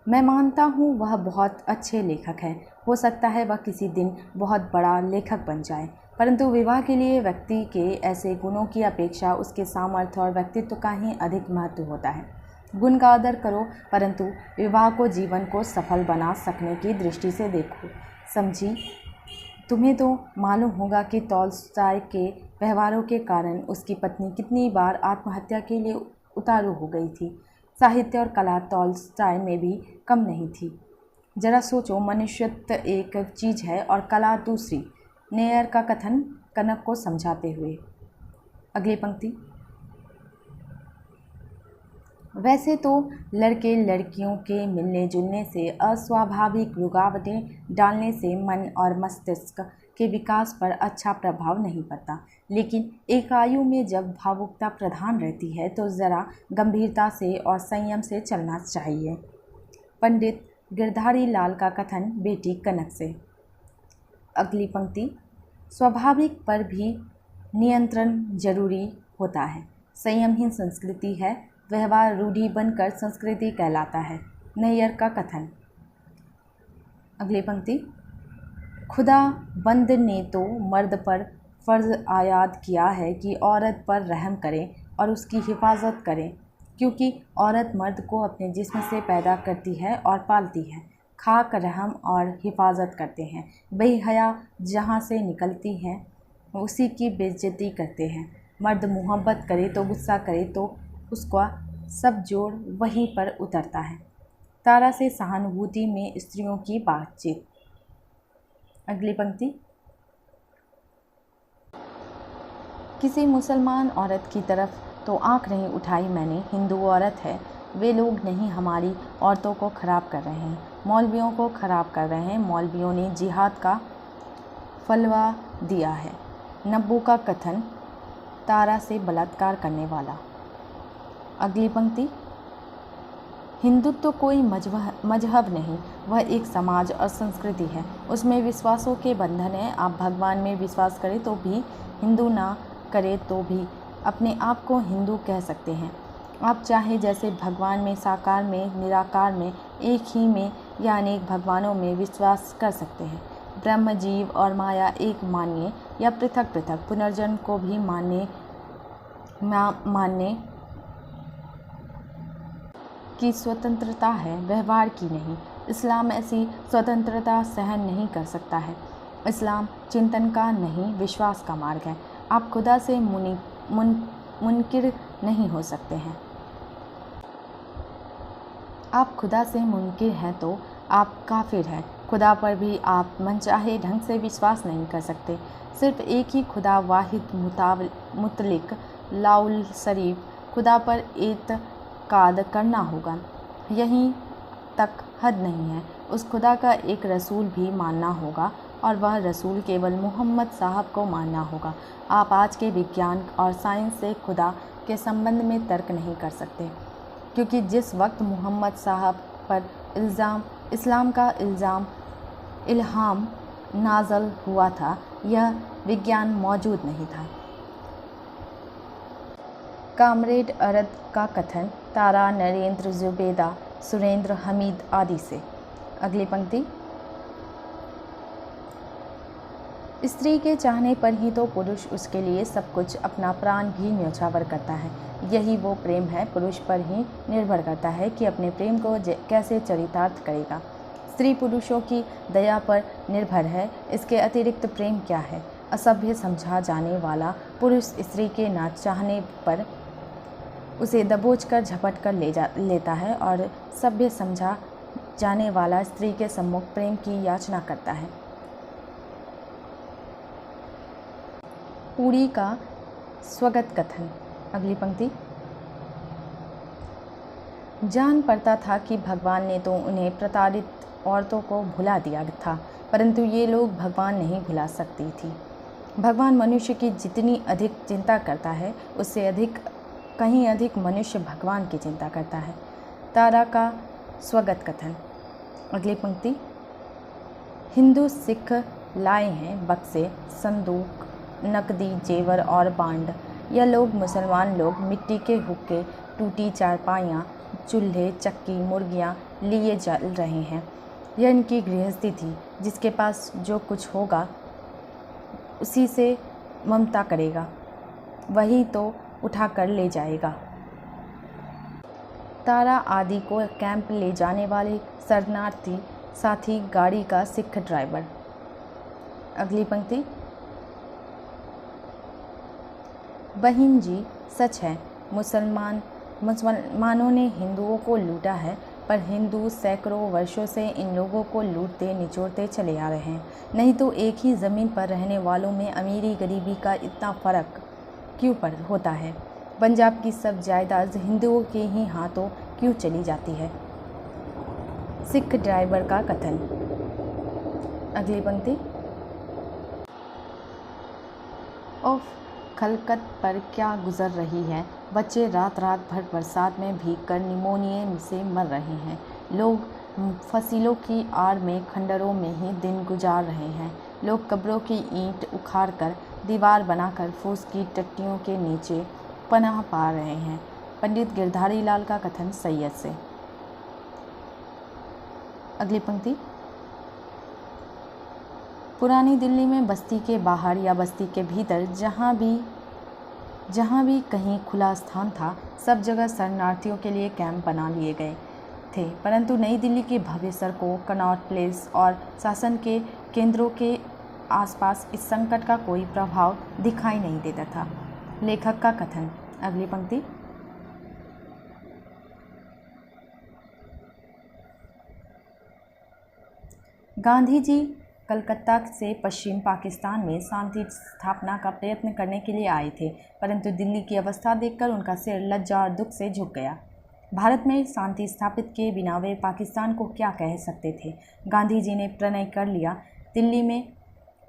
मैं मानता हूँ वह बहुत अच्छे लेखक हैं। हो सकता है वह किसी दिन बहुत बड़ा लेखक बन जाए, परंतु विवाह के लिए व्यक्ति के ऐसे गुणों की अपेक्षा उसके सामर्थ्य और व्यक्तित्व का ही अधिक महत्व होता है। गुण का आदर करो, परंतु विवाह को जीवन को सफल बना सकने की दृष्टि से देखो। समझी? तुम्हें तो मालूम होगा कि टॉल्स्टॉय के व्यवहारों के कारण उसकी पत्नी कितनी बार आत्महत्या के लिए उतारू हो गई थी। साहित्य और कला टॉल्स्टॉय में भी कम नहीं थी। जरा सोचो, मनुष्यत्व एक चीज़ है और कला दूसरी। नेयर का कथन कनक को समझाते हुए। अगली पंक्ति। वैसे तो लड़के लड़कियों के मिलने जुलने से, अस्वाभाविक रुकावटें डालने से मन और मस्तिष्क के विकास पर अच्छा प्रभाव नहीं पड़ता, लेकिन एक आयु में जब भावुकता प्रधान रहती है तो ज़रा गंभीरता से और संयम से चलना चाहिए। पंडित गिरधारी लाल का कथन बेटी कनक से। अगली पंक्ति। स्वाभाविक पर भी नियंत्रण जरूरी होता है। संयमहीन संस्कृति है, व्यवहार रूढ़ी बनकर संस्कृति कहलाता है। नैयर का कथन। अगली पंक्ति। खुदा बंद ने तो मर्द पर फ़र्ज़ आयाद किया है कि औरत पर रहम करें और उसकी हिफाजत करें, क्योंकि औरत मर्द को अपने जिस्म से पैदा करती है और पालती है। खाक रहम और हिफाजत करते हैं। बेहया जहाँ से निकलती हैं उसी की बेइज्जती करते हैं। मर्द मोहब्बत करे तो गुस्सा करे तो उसका सब जोड़ वहीं पर उतरता है। तारा से सहानुभूति में स्त्रियों की बातचीत। अगली पंक्ति। किसी मुसलमान औरत की तरफ तो आंख नहीं उठाई मैंने। हिंदू औरत है, वे लोग नहीं हमारी औरतों को ख़राब कर रहे हैं, मौलवियों को ख़राब कर रहे हैं। मौलवियों ने जिहाद का फलवा दिया है। नब्बू का कथन तारा से बलात्कार करने वाला। अगली पंक्ति। हिंदुत्व तो कोई मजहब नहीं, वह एक समाज और संस्कृति है। उसमें विश्वासों के बंधन है। आप भगवान में विश्वास करें तो भी, हिंदू ना करें तो भी अपने आप को हिंदू कह सकते हैं। आप चाहे जैसे भगवान में, साकार में, निराकार में, एक ही में या अनेक भगवानों में विश्वास कर सकते हैं। ब्रह्म, जीव और माया एक मानिए या पृथक पृथक, पुनर्जन्म को भी मानने की स्वतंत्रता है, व्यवहार की नहीं। इस्लाम ऐसी स्वतंत्रता सहन नहीं कर सकता है। इस्लाम चिंतन का नहीं, विश्वास का मार्ग है। आप खुदा से मुनकिर नहीं हो सकते हैं। आप खुदा से मुनकिर हैं तो आप काफिर हैं। खुदा पर भी आप मनचाहे ढंग से विश्वास नहीं कर सकते। सिर्फ एक ही खुदा वाहिद मुतलिक लाउल शरीफ खुदा पर एतकाद करना होगा। यहीं तक हद नहीं है, उस खुदा का एक रसूल भी मानना होगा और वह रसूल केवल मोहम्मद साहब को मानना होगा। आप आज के विज्ञान और साइंस से खुदा के संबंध में तर्क नहीं कर सकते, क्योंकि जिस वक्त मोहम्मद साहब पर इस्लाम का इल्हाम नाज़ल हुआ था, यह विज्ञान मौजूद नहीं था। कामरेड अरद का कथन तारा, नरेंद्र, जुबेदा, सुरेंद्र, हमीद आदि से। अगली पंक्ति। स्त्री के चाहने पर ही तो पुरुष उसके लिए सब कुछ, अपना प्राण भी न्यौछावर करता है। यही वो प्रेम है, पुरुष पर ही निर्भर करता है कि अपने प्रेम को कैसे चरितार्थ करेगा। स्त्री पुरुषों की दया पर निर्भर है, इसके अतिरिक्त प्रेम क्या है। असभ्य समझा जाने वाला पुरुष स्त्री के ना चाहने पर उसे दबोच कर झपट कर लेता है और सभ्य समझा जाने वाला स्त्री के सम्मुख प्रेम की याचना करता है। पूरी का स्वगत कथन। अगली पंक्ति। जान पड़ता था कि भगवान ने तो उन्हें प्रताड़ित औरतों को भुला दिया था, परंतु ये लोग भगवान नहीं भुला सकती थी। भगवान मनुष्य की जितनी अधिक चिंता करता है, उससे कहीं अधिक मनुष्य भगवान की चिंता करता है। तारा का स्वगत कथन। अगली पंक्ति। हिंदू सिख लाए हैं बक्से, संदूक, नकदी, जेवर और बांड। यह लोग मुसलमान लोग मिट्टी के हुक्के, टूटी चारपाइयाँ, चूल्हे, चक्की, मुर्गियाँ लिए जल रहे हैं। यह इनकी गृहस्थी थी। जिसके पास जो कुछ होगा उसी से ममता करेगा, वही तो उठा कर ले जाएगा। तारा आदि को कैंप ले जाने वाले शरणार्थी साथी, गाड़ी का सिख ड्राइवर। अगली पंक्ति। बहन जी, सच है, मुसलमानों ने हिंदुओं को लूटा है, पर हिंदू सैकड़ों वर्षों से इन लोगों को लूटते निचोड़ते चले आ रहे हैं। नहीं तो एक ही ज़मीन पर रहने वालों में अमीरी गरीबी का इतना फ़र्क क्यों होता है। पंजाब की सब जायदाद हिंदुओं के ही हाथों क्यों चली जाती है। सिख ड्राइवर का कथन। अगली पंक्ति। ओफ, खलकत पर क्या गुजर रही है। बच्चे रात रात भर बरसात में भीगकर निमोनिया से मर रहे हैं। लोग फसीलों की आड़ में खंडरों में ही दिन गुजार रहे हैं। लोग कब्रों की ईंट उखाड़कर दीवार बनाकर फूस की टट्टियों के नीचे पनाह पा रहे हैं। पंडित गिरधारी लाल का कथन सैयद से। अगली पंक्ति। पुरानी दिल्ली में बस्ती के बाहर या बस्ती के भीतर जहाँ भी कहीं खुला स्थान था, सब जगह शरणार्थियों के लिए कैंप बना लिए गए थे। परंतु नई दिल्ली की भव्य सड़कों, कनॉट प्लेस और शासन के केंद्रों के आसपास इस संकट का कोई प्रभाव दिखाई नहीं देता था। लेखक का कथन। अगली पंक्ति। गांधी जी कलकत्ता से पश्चिम पाकिस्तान में शांति स्थापना का प्रयत्न करने के लिए आए थे, परंतु दिल्ली की अवस्था देखकर उनका सिर लज्जा और दुख से झुक गया। भारत में शांति स्थापित किए बिना वे पाकिस्तान को क्या कह सकते थे। गांधी जी ने प्रणय कर लिया, दिल्ली में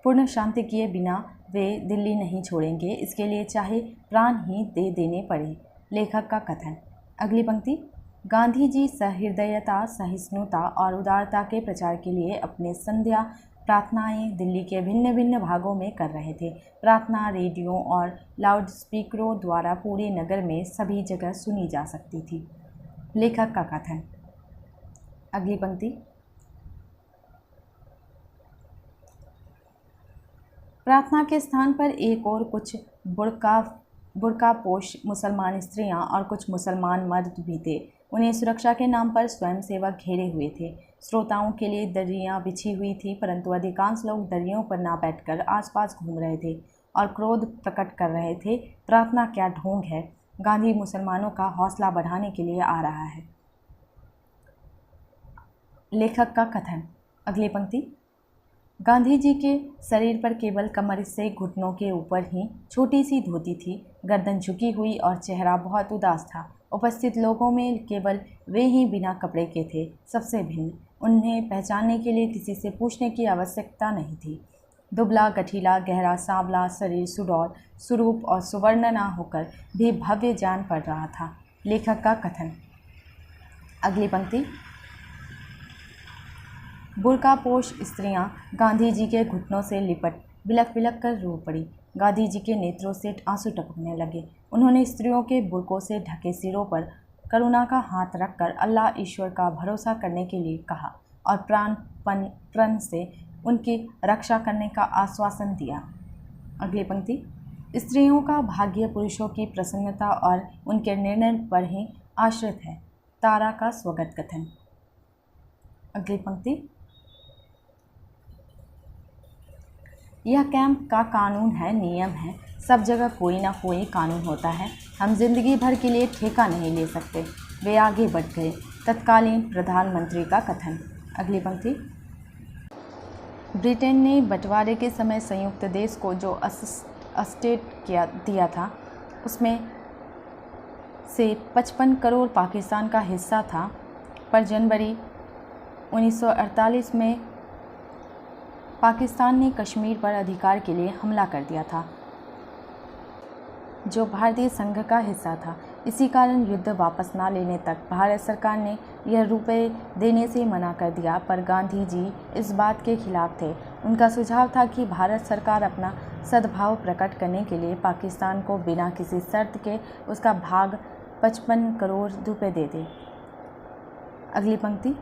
पूर्ण शांति किए बिना वे दिल्ली नहीं छोड़ेंगे, इसके लिए चाहे प्राण ही दे देने पड़े। लेखक का कथन। अगली पंक्ति। गांधी जी सहृदयता, सहिष्णुता और उदारता के प्रचार के लिए अपने संध्या प्रार्थनाएं दिल्ली के भिन्न भिन्न भागों में कर रहे थे। प्रार्थना रेडियो और लाउड स्पीकरों द्वारा पूरे नगर में सभी जगह सुनी जा सकती थी। लेखक का कथन। अगली पंक्ति। प्रार्थना के स्थान पर एक और कुछ बुर्कापोश मुसलमान स्त्रियां और कुछ मुसलमान मर्द भी थे। उन्हें सुरक्षा के नाम पर स्वयंसेवक घेरे हुए थे। श्रोताओं के लिए दरियां बिछी हुई थी, परंतु अधिकांश लोग दरियों पर ना बैठकर आसपास घूम रहे थे और क्रोध प्रकट कर रहे थे। प्रार्थना क्या ढोंग है। गांधी मुसलमानों का हौसला बढ़ाने के लिए आ रहा है। लेखक का कथन। अगली पंक्ति। गांधी जी के शरीर पर केवल कमर से घुटनों के ऊपर ही छोटी सी धोती थी, गर्दन झुकी हुई और चेहरा बहुत उदास था। उपस्थित लोगों में केवल वे ही बिना कपड़े के थे, सबसे भिन्न। उन्हें पहचानने के लिए किसी से पूछने की आवश्यकता नहीं थी। दुबला, गठीला, गहरा सांवला शरीर सुडौल, सुरूप और सुवर्ण ना होकर भी भव्य जान पड़ रहा था। लेखक का कथन। अगली पंक्ति। बुर्कापोश स्त्रियां गांधी जी के घुटनों से लिपट बिलख बिलख कर रो पड़ी। गांधी जी के नेत्रों से आंसू टपकने लगे। उन्होंने स्त्रियों के बुर्कों से ढके सिरों पर करुणा का हाथ रखकर अल्लाह ईश्वर का भरोसा करने के लिए कहा और प्रण से उनकी रक्षा करने का आश्वासन दिया। अगली पंक्ति। स्त्रियों का भाग्य पुरुषों की प्रसन्नता और उनके निर्णय पर ही आश्रित है। तारा का स्वगत कथन। अगली पंक्ति। यह कैंप का कानून है, नियम है। सब जगह कोई ना कोई कानून होता है। हम जिंदगी भर के लिए ठेका नहीं ले सकते। वे आगे बढ़ गए। तत्कालीन प्रधानमंत्री का कथन। अगली पंक्ति। ब्रिटेन ने बंटवारे के समय संयुक्त देश को जो अस्टेट दिया था, उसमें से 55 करोड़ पाकिस्तान का हिस्सा था, पर जनवरी 1948 में पाकिस्तान ने कश्मीर पर अधिकार के लिए हमला कर दिया था, जो भारतीय संघ का हिस्सा था। इसी कारण युद्ध वापस ना लेने तक भारत सरकार ने यह रुपए देने से मना कर दिया, पर गांधी जी इस बात के खिलाफ थे। उनका सुझाव था कि भारत सरकार अपना सद्भाव प्रकट करने के लिए पाकिस्तान को बिना किसी शर्त के उसका भाग 55 करोड़ रुपए दे दे। अगली पंक्ति।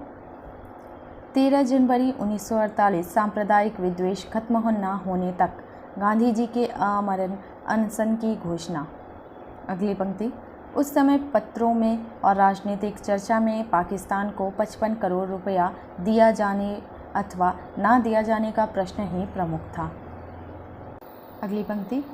13 जनवरी 1948 सांप्रदायिक विद्वेष खत्म ना होने तक गांधी जी के आमरण अनशन की घोषणा। अगली पंक्ति। उस समय पत्रों में और राजनीतिक चर्चा में पाकिस्तान को 55 करोड़ रुपया दिया जाने अथवा ना दिया जाने का प्रश्न ही प्रमुख था। अगली पंक्ति।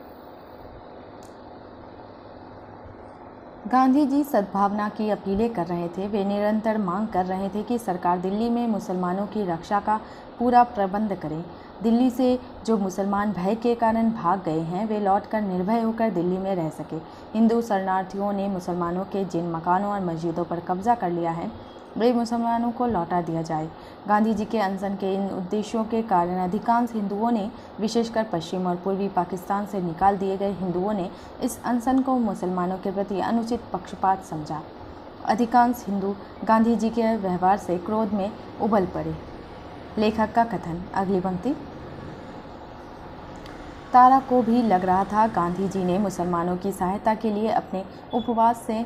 गांधी जी सद्भावना की अपीलें कर रहे थे। वे निरंतर मांग कर रहे थे कि सरकार दिल्ली में मुसलमानों की रक्षा का पूरा प्रबंध करे। दिल्ली से जो मुसलमान भय के कारण भाग गए हैं, वे लौटकर निर्भय होकर दिल्ली में रह सके। हिंदू शरणार्थियों ने मुसलमानों के जिन मकानों और मस्जिदों पर कब्जा कर लिया है, वे मुसलमानों को लौटा दिया जाए। गांधी जी के अनशन के इन उद्देश्यों के कारण अधिकांश हिंदुओं ने, विशेषकर पश्चिम और पूर्वी पाकिस्तान से निकाल दिए गए हिंदुओं ने, इस अनशन को मुसलमानों के प्रति अनुचित पक्षपात समझा। अधिकांश हिंदू गांधी जी के व्यवहार से क्रोध में उबल पड़े। लेखक का कथन। अगली पंक्ति। तारा को भी लग रहा था गांधी जी ने मुसलमानों की सहायता के लिए अपने उपवास से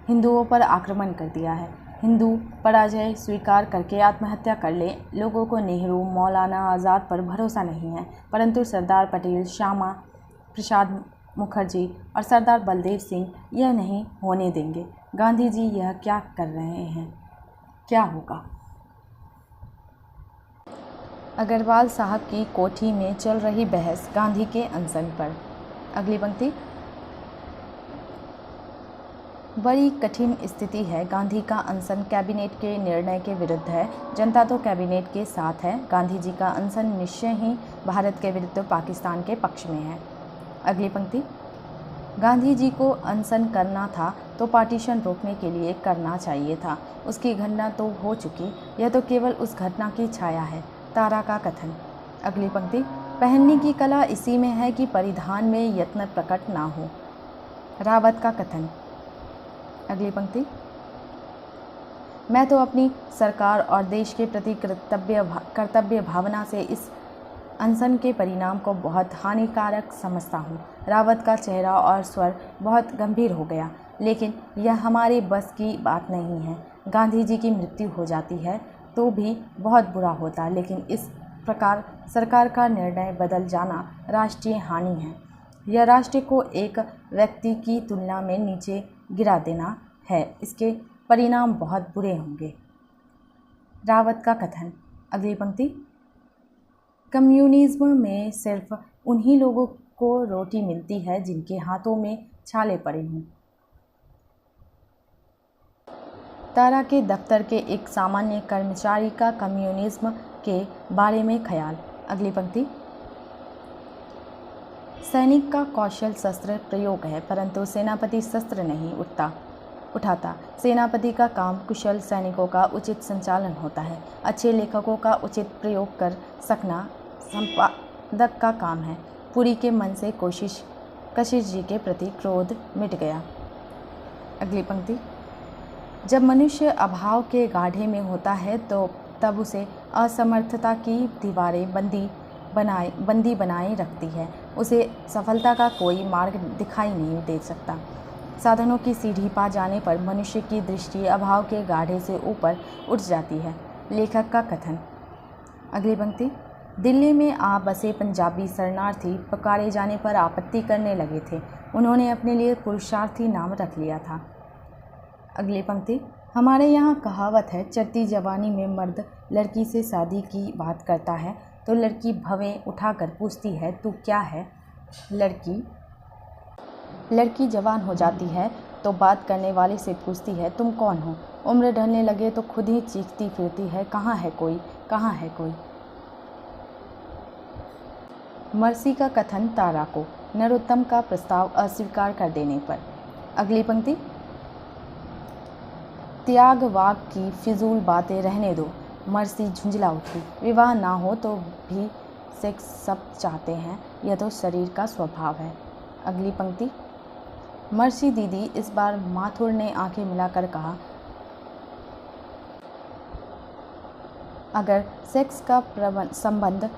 हिंदुओं पर आक्रमण कर दिया है। हिंदू पराजय स्वीकार करके आत्महत्या कर ले। लोगों को नेहरू, मौलाना आज़ाद पर भरोसा नहीं है, परंतु सरदार पटेल, श्यामा प्रसाद मुखर्जी और सरदार बलदेव सिंह यह नहीं होने देंगे। गांधी जी यह क्या कर रहे हैं, क्या होगा। अग्रवाल साहब की कोठी में चल रही बहस गांधी के अनशन पर। अगली पंक्ति। बड़ी कठिन स्थिति है। गांधी का अनशन कैबिनेट के निर्णय के विरुद्ध है, जनता तो कैबिनेट के साथ है। गांधी जी का अनशन निश्चय ही भारत के विरुद्ध पाकिस्तान के पक्ष में है। अगली पंक्ति। गांधी जी को अनशन करना था तो पार्टीशन रोकने के लिए करना चाहिए था। उसकी घटना तो हो चुकी, यह तो केवल उस घटना की छाया है। तारा का कथन। अगली पंक्ति। पहनने की कला इसी में है कि परिधान में यत्न प्रकट ना हो। रावत का कथन। अगली पंक्ति। मैं तो अपनी सरकार और देश के प्रति कर्तव्य भावना से इस अनशन के परिणाम को बहुत हानिकारक समझता हूँ। रावत का चेहरा और स्वर बहुत गंभीर हो गया। लेकिन यह हमारे बस की बात नहीं है। गांधी जी की मृत्यु हो जाती है तो भी बहुत बुरा होता, लेकिन इस प्रकार सरकार का निर्णय बदल जाना राष्ट्रीय हानि है। यह राष्ट्र को एक व्यक्ति की तुलना में नीचे गिरा देना है, इसके परिणाम बहुत बुरे होंगे। रावत का कथन। अगली पंक्ति। कम्युनिज्म में सिर्फ उन्हीं लोगों को रोटी मिलती है जिनके हाथों में छाले पड़े हों। तारा के दफ्तर के एक सामान्य कर्मचारी का कम्युनिज्म के बारे में ख्याल। अगली पंक्ति। सैनिक का कौशल शस्त्र प्रयोग है, परंतु सेनापति शस्त्र नहीं उठाता। सेनापति का काम कुशल सैनिकों का उचित संचालन होता है। अच्छे लेखकों का उचित प्रयोग कर सकना संपादक का काम है। पुरी के मन से कशिश जी के प्रति क्रोध मिट गया। अगली पंक्ति। जब मनुष्य अभाव के गाढ़े में होता है तो तब उसे असमर्थता की दीवारें बंदी बनाए रखती है। उसे सफलता का कोई मार्ग दिखाई नहीं दे सकता। साधनों की सीढ़ी पा जाने पर मनुष्य की दृष्टि अभाव के गाढ़े से ऊपर उठ जाती है। लेखक का कथन। अगली पंक्ति। दिल्ली में आ बसे पंजाबी शरणार्थी पुकारे जाने पर आपत्ति करने लगे थे। उन्होंने अपने लिए पुरुषार्थी नाम रख लिया था। अगली पंक्ति। हमारे यहाँ कहावत है, चढ़ती जवानी में मर्द लड़की से शादी की बात करता है तो लड़की भवें उठाकर पूछती है तू क्या है। लड़की जवान हो जाती है तो बात करने वाले से पूछती है तुम कौन हो। उम्र ढलने लगे तो खुद ही चीखती फिरती है कहाँ है कोई, कहाँ है कोई। मर्सी का कथन तारा को नरोत्तम का प्रस्ताव अस्वीकार कर देने पर। अगली पंक्ति। त्याग वाग की फिजूल बातें रहने दो। मर्सी झुंझला उठी। विवाह ना हो तो भी सेक्स सब चाहते हैं, यह तो शरीर का स्वभाव है। अगली पंक्ति। मर्सी दीदी। इस बार माथुर ने आंखें मिलाकर कहा, अगर सेक्स का संबंध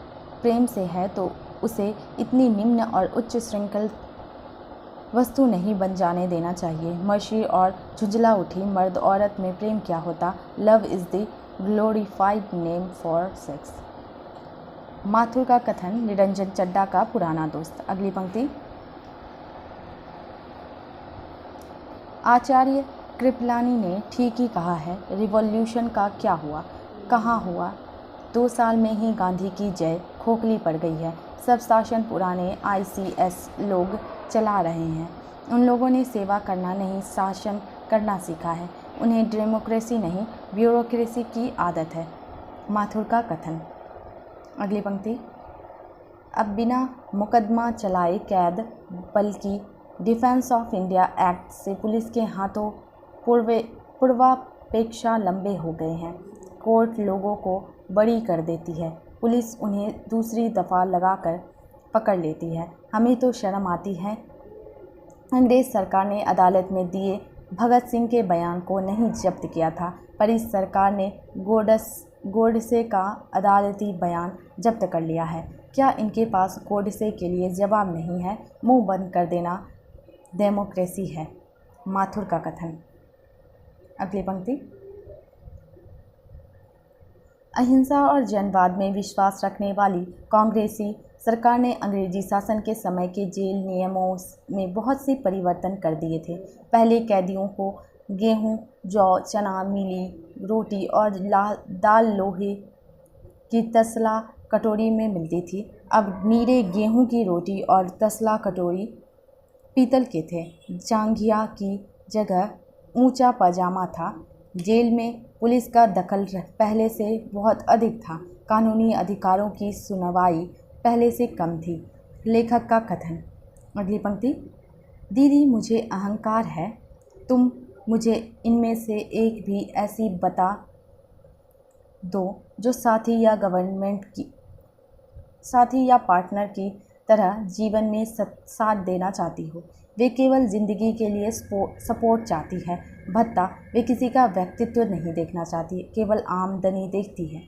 प्रेम से है तो उसे इतनी निम्न और उच्च श्रृंखल वस्तु नहीं बन जाने देना चाहिए। मर्सी और झुंझला उठी। मर्द औरत में प्रेम क्या होता? Love is the glorified name for sex. Mathur का कथन निरंजन चड्डा का पुराना दोस्त। अगली पंक्ति। आचार्य कृपलानी ने ठीक ही कहा है। रिवॉल्यूशन का क्या हुआ, कहाँ हुआ? 2 साल में ही गांधी की जय खोखली पड़ गई है। सब शासन पुराने ICS लोग चला रहे हैं। उन लोगों ने सेवा करना नहीं, शासन करना सीखा है। उन्हें डेमोक्रेसी नहीं, ब्यूरोक्रेसी की आदत है। माथुर का कथन। अगली पंक्ति। अब बिना मुकदमा चलाए कैद, बल्कि डिफेंस ऑफ इंडिया एक्ट से पुलिस के हाथों पूर्वापेक्षा लंबे हो गए हैं। कोर्ट लोगों को बरी कर देती है, पुलिस उन्हें दूसरी दफ़ा लगाकर पकड़ लेती है। हमें तो शर्म आती है। अंग्रेज़ सरकार ने अदालत में दिए भगत सिंह के बयान को नहीं जब्त किया था, पर इस सरकार ने गोडसे का अदालती बयान जब्त कर लिया है। क्या इनके पास गोडसे के लिए जवाब नहीं है? मुंह बंद कर देना डेमोक्रेसी है। माथुर का कथन। अगली पंक्ति। अहिंसा और जनवाद में विश्वास रखने वाली कांग्रेसी सरकार ने अंग्रेजी शासन के समय के जेल नियमों में बहुत से परिवर्तन कर दिए थे। पहले कैदियों को गेहूं, जौ, चना, मीली रोटी और दाल लोहे की तसला कटोरी में मिलती थी। अब नीरे गेहूं की रोटी और तसला कटोरी पीतल के थे। जांघिया की जगह ऊंचा पजामा था। जेल में पुलिस का दखल पहले से बहुत अधिक था। कानूनी अधिकारों की सुनवाई पहले से कम थी। लेखक का कथन। अगली पंक्ति। दीदी मुझे अहंकार है, तुम मुझे इनमें से एक भी ऐसी बता दो जो साथी या पार्टनर की तरह जीवन में साथ देना चाहती हो। वे केवल ज़िंदगी के लिए सपोर्ट चाहती है, भत्ता। वे किसी का व्यक्तित्व नहीं देखना चाहती, केवल आमदनी देखती है।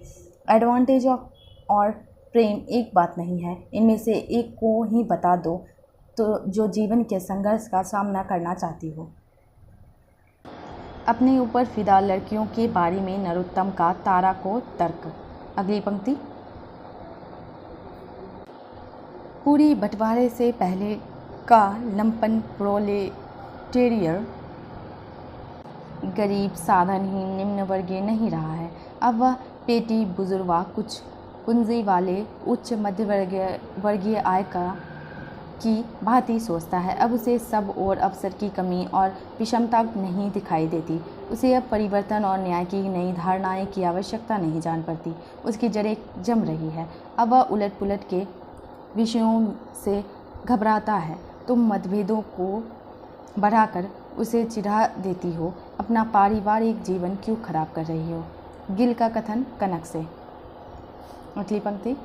एडवांटेज और प्रेम एक बात नहीं है। इनमें से एक को ही बता दो तो जो जीवन के संघर्ष का सामना करना चाहती हो। अपने ऊपर फिदा लड़कियों के बारे में नरोत्तम का तारा को तर्क। अगली पंक्ति। पूरी बंटवारे से पहले का लंपन प्रोलेटेरियर गरीब, साधनहीन, निम्न वर्गीय नहीं रहा है। अब वह पेटी बुजुर्गा, कुछ पूंजी वाले, उच्च मध्य वर्गीय आय की भांति सोचता है। अब उसे सब और अवसर की कमी और विषमता नहीं दिखाई देती। उसे अब परिवर्तन और न्याय की नई धारणाएं की आवश्यकता नहीं जान पड़ती। उसकी जड़ें जम रही है। अब वह उलट पुलट के विषयों से घबराता है। तुम मतभेदों को बढ़ाकर उसे चिढ़ा देती हो। अपना पारिवारिक जीवन क्यों खराब कर रही हो? गिल का कथन कनक से। अगली पंक्ति।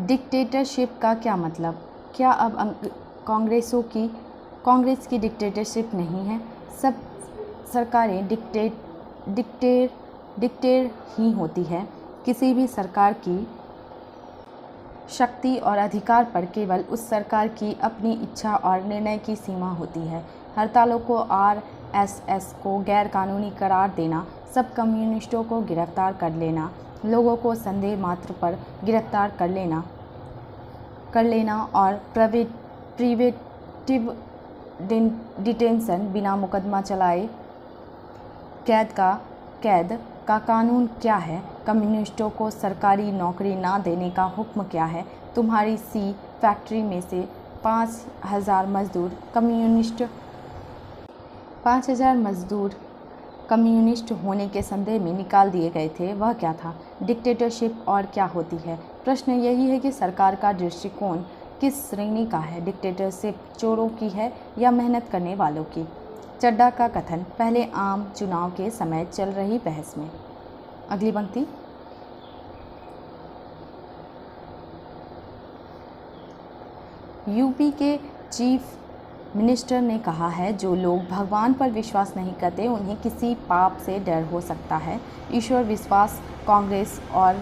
डिक्टेटरशिप का क्या मतलब? क्या अब कांग्रेस की डिक्टेटरशिप नहीं है? सब सरकारें डिक्टेर ही होती है। किसी भी सरकार की शक्ति और अधिकार पर केवल उस सरकार की अपनी इच्छा और निर्णय की सीमा होती है। हड़तालों को, आरएसएस को गैर कानूनी करार देना, सब कम्युनिस्टों को गिरफ्तार कर लेना, लोगों को संदेह मात्र पर गिरफ्तार कर लेना और प्रिवेंटिव डिटेंशन, बिना मुकदमा चलाए कैद का कानून क्या है? कम्युनिस्टों को सरकारी नौकरी ना देने का हुक्म क्या है? तुम्हारी सी फैक्ट्री में से 5,000 मजदूर कम्युनिस्ट होने के संदेह में निकाल दिए गए थे। वह क्या था? डिक्टेटरशिप। और क्या होती है? प्रश्न यही है कि सरकार का दृष्टिकोण किस श्रेणी का है? डिक्टेटरशिप चोरों की है या मेहनत करने वालों की? चड्ढा का कथन पहले आम चुनाव के समय चल रही बहस में। अगली पंक्ति। यूपी के चीफ मिनिस्टर ने कहा है, जो लोग भगवान पर विश्वास नहीं करते उन्हें किसी पाप से डर हो सकता है। ईश्वर विश्वास कांग्रेस और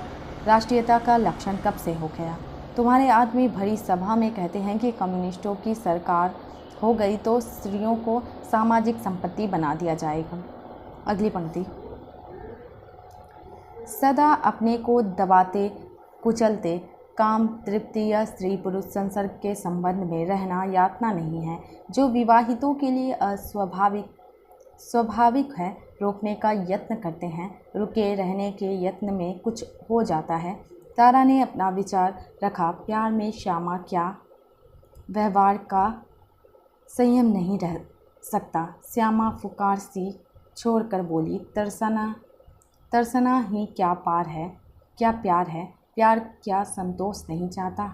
राष्ट्रीयता का लक्षण कब से हो गया? तुम्हारे आदमी भरी सभा में कहते हैं कि कम्युनिस्टों की सरकार हो गई तो स्त्रियों को सामाजिक संपत्ति बना दिया जाएगा। अगली पंक्ति। सदा अपने को दबाते कुचलते काम तृप्ति या स्त्री पुरुष संसर्ग के संबंध में रहना यातना नहीं है, जो विवाहितों के लिए स्वाभाविक है। रोकने का यत्न करते हैं, रुके रहने के यत्न में कुछ हो जाता है। तारा ने अपना विचार रखा। प्यार में श्यामा क्या व्यवहार का संयम नहीं रह सकता। श्यामा फुकार सी छोड़कर बोली, तरसना ही क्या प्यार है? प्यार क्या संतोष नहीं चाहता?